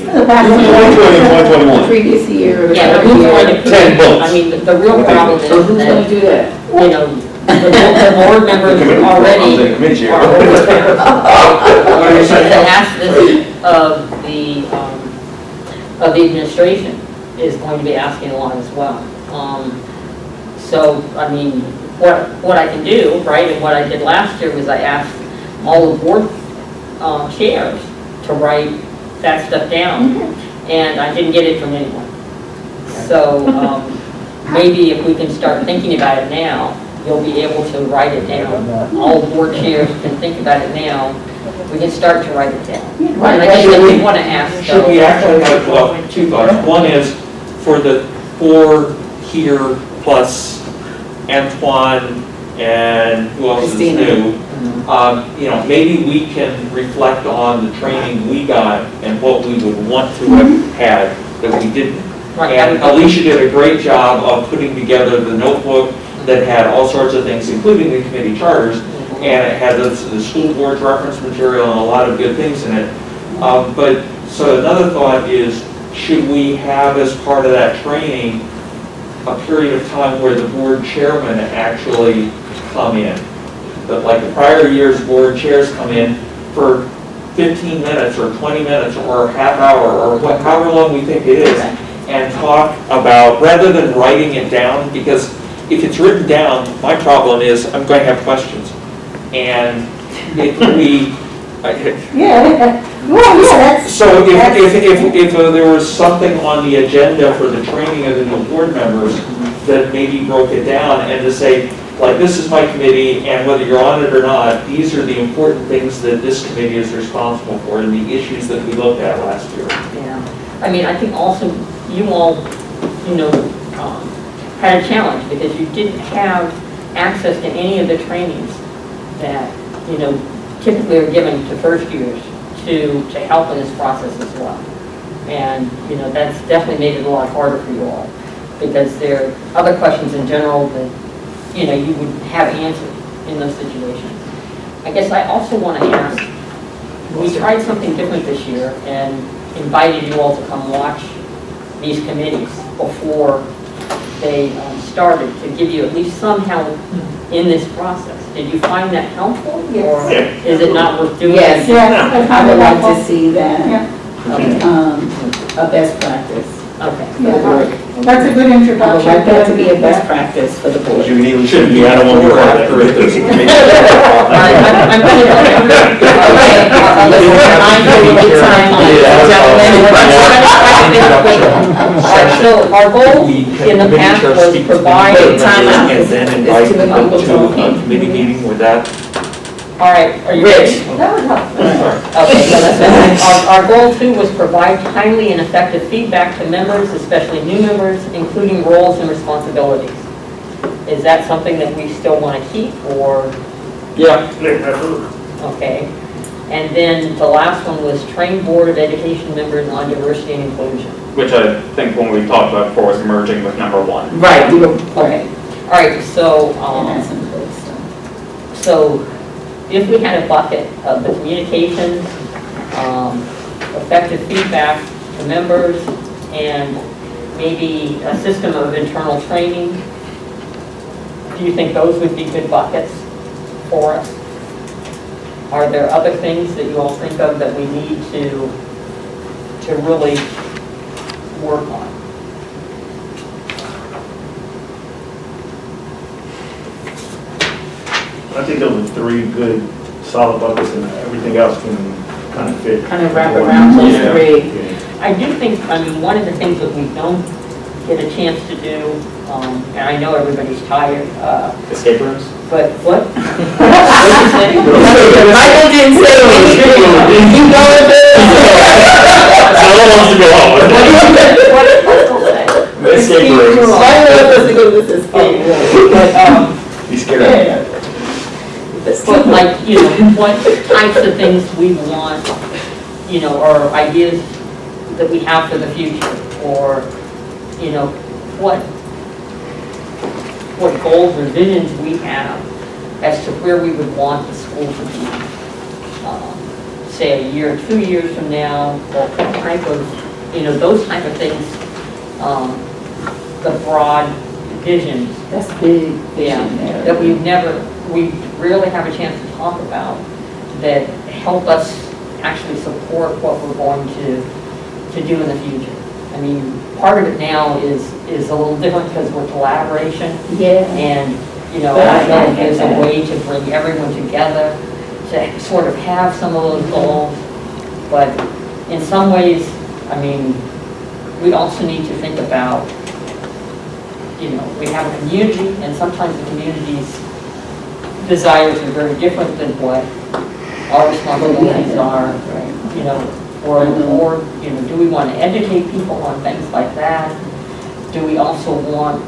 The past 2021. Previous year. Yeah, but who's going to put 10 it? votes. I mean, the real problem is So who's gonna that, do that? the board members already I'm saying committee chair. are overstaffed. What are you saying? The ask of the administration is going to be asking a lot as well. So, I mean, what I can do, right, and what I did last year was I asked all the board chairs to write that stuff down, and I didn't get it from anyone. So, maybe if we can start thinking about it now, you'll be able to write it down. All board chairs can think about it now. We can start to write it down. And I guess that we want to ask. Should we though, actually have, well, two thoughts. One is for the four here plus Antoine and who else is Christina. new, maybe we can reflect on the training we got and what we would want to have had that we didn't. Right, And Alicia did a great job of putting together the notebook that had all sorts of things, including the committee charters, and it had the school board's reference material and a lot of good things in it. But, so another thought is, should we have as part of that training a period of time where the board chairman actually come in? But like the prior year's board chairs come in for 15 minutes or 20 minutes or half hour or however long we think it is, and talk about, rather than writing it down, because if it's written down, my problem is I'm going to have questions. And if we, that's. so if there was something on the agenda for the training of the new board members that maybe broke it down and to say, like, this is my committee, and whether you're on it or not, these are the important things that this committee is responsible for and the issues that we looked at last year. Yeah, I mean, I think also you all, had a challenge because you didn't have access to any of the trainings that, typically are given to first years to help in this process as well. And, that's definitely made it a lot harder for you all because there are other questions in general that, you would have answered in those situations. I guess I also want to ask, we tried something different this year and invited you all to come watch these committees before they started, to give you at least some help in this process. Did you find that helpful? Yes. Or is it not worth doing? Yes. I would like to see that, Okay. a best practice. Okay. for the board. That's a good I would introduction. like that to be a best practice for the board. You need, shouldn't be, I don't want to be after it. I'm going to, so our goal in the past was provide time out. And then invite them out to a committee meeting with that. All right, are you ready? Okay, so that's, our goal too was provide timely and effective feedback to members, especially new members, including roles and responsibilities. Is that something that we still want to keep, or? Yeah. Okay. And then the last one was train Board of Education members on diversity and inclusion. Which I think when we talked about before was merging with number one. Right, you were, Okay. All right, so, and that's in place, so if we had a bucket of the communications, effective feedback to members, and maybe a system of internal training, do you think those would be good buckets for us? Are there other things that you all think of that we need to really work on? I think those are three good, solid buckets, and everything else can kind of fit. kind of wrap around those Yeah. three. Yeah. I do think, one of the things that we don't get a chance to do, and I know everybody's tired, Escape rooms? but what? What'd you say? Michael didn't say anything. You know it. Someone wants to go home. What did Michael say? Escape rooms. Michael wants us to go to this escape room. But, He's scared. but like, you know, what types of things we want, you know, or ideas that we have for the future, or, you know, what goals or visions we have as to where we would want the school to be, say a year, 2 years from now, or what type of, you know, those type of things, the broad visions. That's big Yeah, vision there. that we rarely have a chance to talk about, that help us actually support what we're going to do in the future. I mean, part of it now is a little different because we're collaboration, Yeah. and, you know, I know there's a way to bring everyone together, to sort of have some of those goals, but in some ways, I mean, we also need to think about, you know, we have a community, and sometimes the community's desires are very different than what our responsibilities are, you know, or, you know, do we want to educate people on things like that? Do we also want,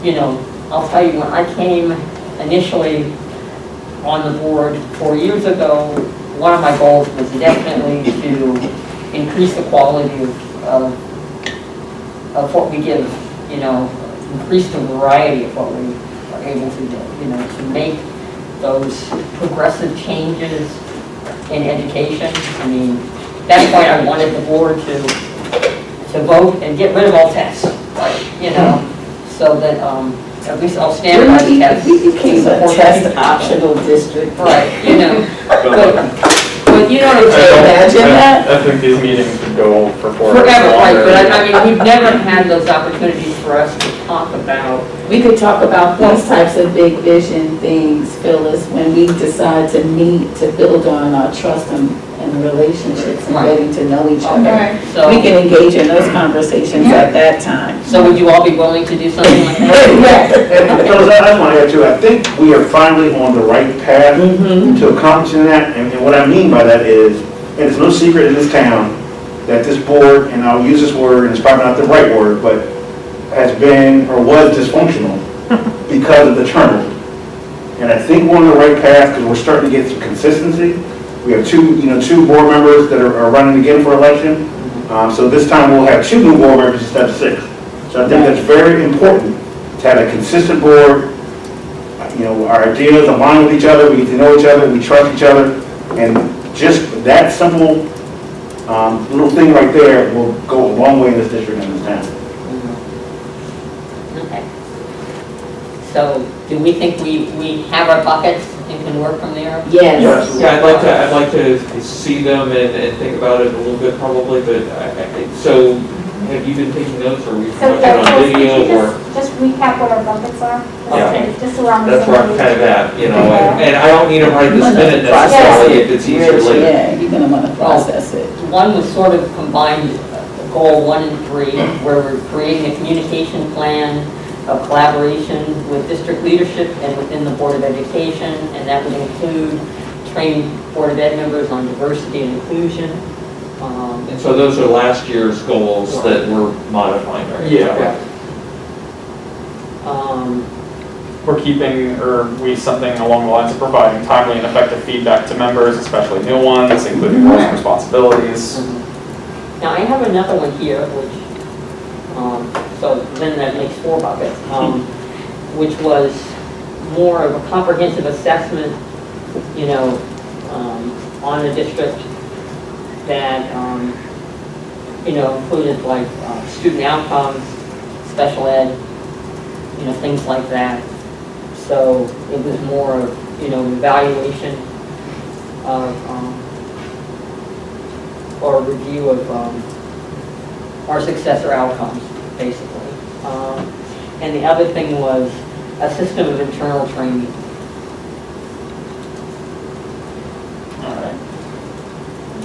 you know, I'll tell you, when I came initially on the board 4 years ago, one of my goals was definitely to increase the quality of what we give, you know, increase the variety of what we are able to do, you know, to make those progressive changes in education. I mean, that's why I wanted the board to vote and get rid of all tests, like, you know, so that at least I'll stand by the tests. We became a test optional district. Right, you know, but you know what I'm saying? Imagine that. I think these meetings could go for 4 hours Forever, right, longer. but I mean, we've never had those opportunities for us to talk about. We could talk about these types of big vision things, Phyllis, when we decide to meet, to build on our trust and relationships and Right. getting to know each other. So, We can engage in those conversations at that time. so would you all be willing to do something like that? Yes. And Phyllis, I just want to add too, I think we are finally on the right path to accomplishing that, and what I mean by that is, and it's no secret in this town, that this board, and I'll use this word, and it's probably not the right word, but has been, or was dysfunctional because of the turnover. And I think we're on the right path because we're starting to get some consistency. We have two board members that are running again for election. So this time we'll have 2 new board members instead of 6. So I think that's very important to have a consistent board. You know, our ideas align with each other, we get to know each other, we trust each other, and just that simple little thing right there will go a long way in this district and this town. Okay. So, do we think we have our buckets and can work from there? Yes. Yeah, I'd like to see them and think about it a little bit probably, but so have you been taking notes, or are we So, watching on could video, you or? just recap what our buckets are? Yeah. Just so we're on the That's same where I'm page. kind of at, you know, and I don't need to write this minute necessarily if it's easier later. Yeah, you're gonna wanna process it. One was sort of combined, goal 1 and 3, where we're creating a communication plan of collaboration with district leadership and within the Board of Education, and that would include training Board of Ed members on diversity and inclusion. And so those are last year's goals that we're modifying, right? Yeah. Um, We're keeping, or we, something along the lines of providing timely and effective feedback to members, especially new ones, including roles and responsibilities. Now, I have another one here, which, so then that makes 4 buckets, which was more of a comprehensive assessment, you know, on the district that, you know, included like student outcomes, special ed, you know, things like that. So it was more of, you know, evaluation of, or review of our success or outcomes, basically. And the other thing was a system of internal training.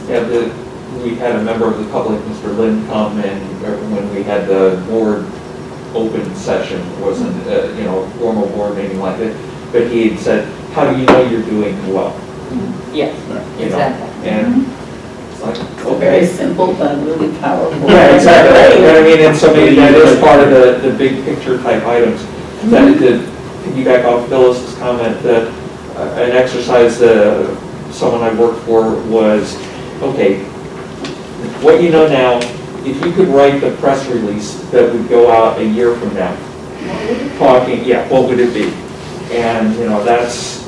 Yeah, we had a member of the public, Mr. Lynn, come and when we had the board open session, wasn't, you know, a formal board meeting like it, but he had said, how do you know you're doing well? Yes, You know, exactly. and it's like, Very okay. simple, but really powerful. Yeah, exactly. You know what I mean, and so maybe that is part of the big picture type items. That to piggyback off Phyllis's comment, that an exercise someone I worked for was, okay, what you know now, if you could write the press release that would go out a year from now, talking, yeah, what would it be? And, you know, that's,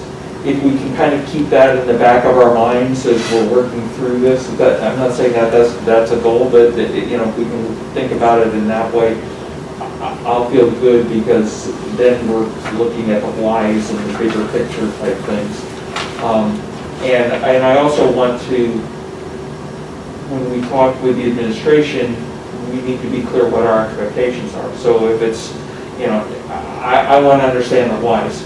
if we can kind of keep that in the back of our minds as we're working through this, that, I'm not saying that that's a goal, but, you know, if we can think about it in that way, I'll feel good, because then we're looking at the whys and the bigger picture type things. And I also want to, when we talk with the administration, we need to be clear what our expectations are. So if it's, you know, I want to understand the whys,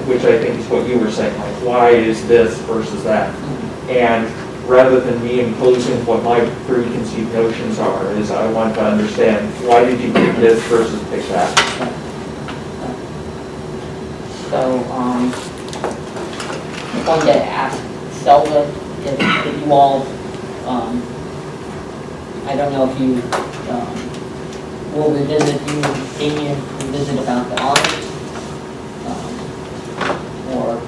which I think is what you were saying, like, why is this versus that? And rather than me imposing what my preconceived notions are, is I want to understand, why did you pick this versus pick that? So, I'm going to ask Zelda if you all, I don't know if you, will revisit, Amy, revisit about the audit, or,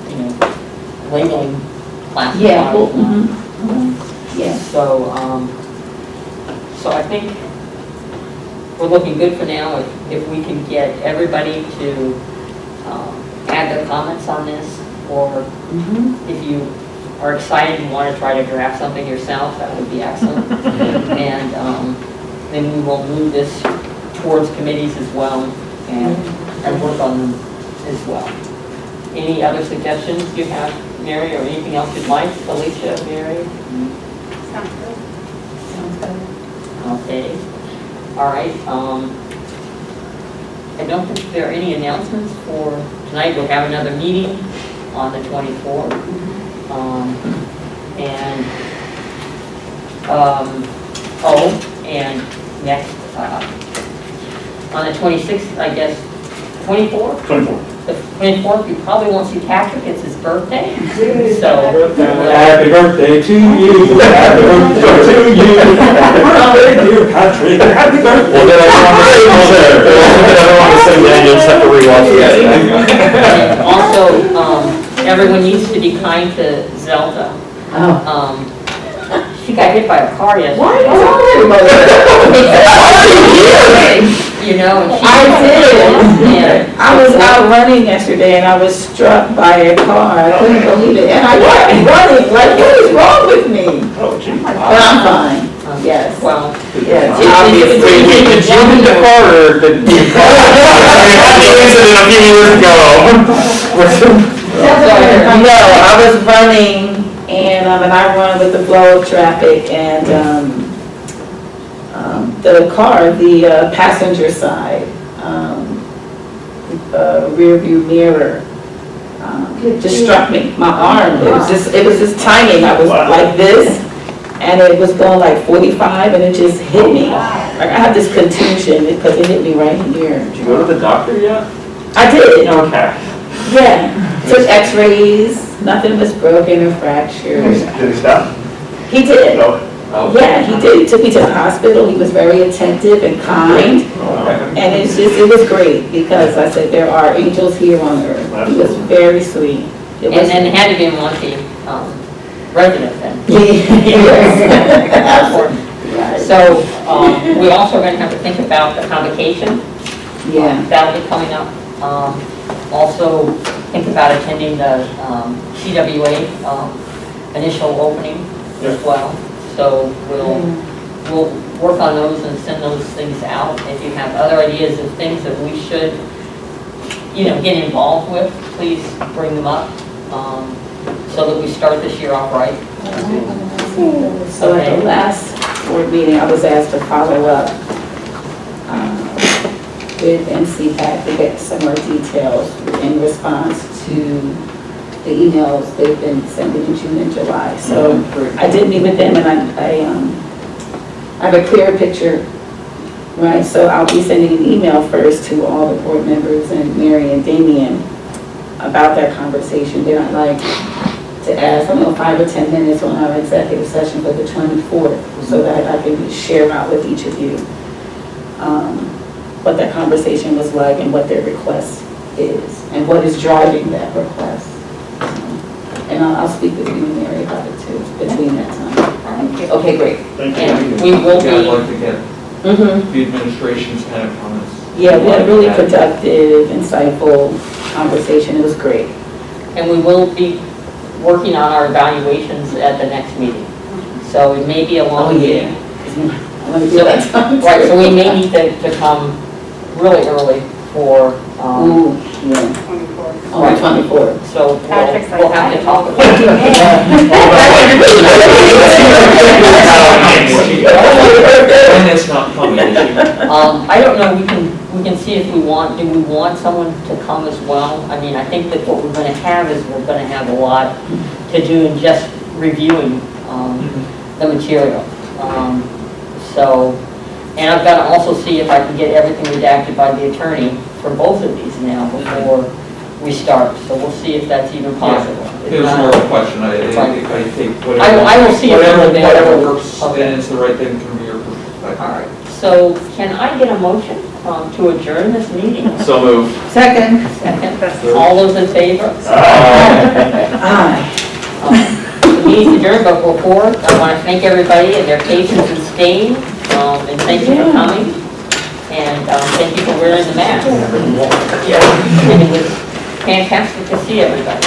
you know, labeling classified. Yeah, well, yeah. So, so I think we're looking good for now. If we can get everybody to add their comments on this, or if you are excited and want to try to draft something yourself, that would be excellent. And then we will move this towards committees as well, and work on them as well. Any other suggestions you have, Mary, or anything else you'd like? Alicia, Mary? Sounds good. Sounds good. Okay. All right. I don't think there are any announcements for tonight. We'll have another meeting on the 24th. And next, on the 26th, I guess, 24th? 24. The 24th, you probably won't see Patrick, it's his birthday. So, Happy birthday to you, happy birthday to you, dear Patrick, happy birthday. Well, then I want to sing that, you'll just have to rewatch it. and also, everyone needs to be kind to Zelda. She got hit by a car yesterday. Why You know, and she. I did. Yeah. I was out running yesterday and I was struck by a car. I couldn't believe it. And I kept running, like, what is wrong with me? Oh, gee. But I'm fine. Yes. Well, Yes. Wait, did you hit the car, or did you car? I had the incident a few years ago. No, I was running and I run with the flow of traffic and the car, the passenger side, rear view mirror, just struck me, my arm. It was just timing. I was like this and it was going like 45 and it just hit me. Like I have this contusion because it hit me right here. Did you go to the doctor yet? I did. Okay. Yeah, took x-rays, nothing was broken or fractured. Did he stop? He did. No. Yeah, he did. He took me to the hospital. He was very attentive and kind. Okay. And it was great because I said, there are angels here on earth. He was very sweet. It and was, then had to be in Monty, resident then. Yes. So, we also are going to have to think about the convocation. Yeah. That'll be coming up. Also, think about attending the CWA initial opening as well. So we'll work on those and send those things out. If you have other ideas of things that we should, you know, get involved with, please bring them up so that we start this year off right. So at the last board meeting, I was asked to follow up with NCPAC to get some more details in response to the emails they've been sending in June and July. So I did meet with them and I have a clearer picture Right, so I'll be sending an email first to all the board members and Mary and Damien about that conversation. Then I'd like to ask, 5 or 10 minutes on our executive session for the 24th, so that I can share out with each of you what that conversation was like and what their request is, and what is driving that request. And I'll speak with you and Mary about it too, between that time. Okay, great. Thank you. And we will Yeah, I'd be, like to get Mhm. the administration's kind of comments. Yeah, we had a really productive, insightful conversation. It was great. and we will be working on our evaluations at the next meeting. So it may be a long meeting. I want to do that time. Right, so we may need to come really early for, Ooh, yeah. On the 24th. so Patrick's like we'll have to that. talk about it. When it's not coming, I don't know, we can see if we want, do we want someone to come as well? I mean, I think that what we're gonna have is we're gonna have a lot to do in just reviewing, the material. So, and I've gotta also see if I can get everything redacted by the attorney for both of these now before we start. So we'll see if that's even possible. If it was not- more of a question, I think whatever. I will see if it's Whatever available. works, Okay. and it's the right thing from your perspective. All right, so can I get a motion to adjourn this meeting? So moved. Second. Second, all those in favor? Aye. The meeting's adjourned, but before, I want to thank everybody and their patience and staying, and thank you for coming, and thank you for wearing the mask. And it was fantastic to see everybody.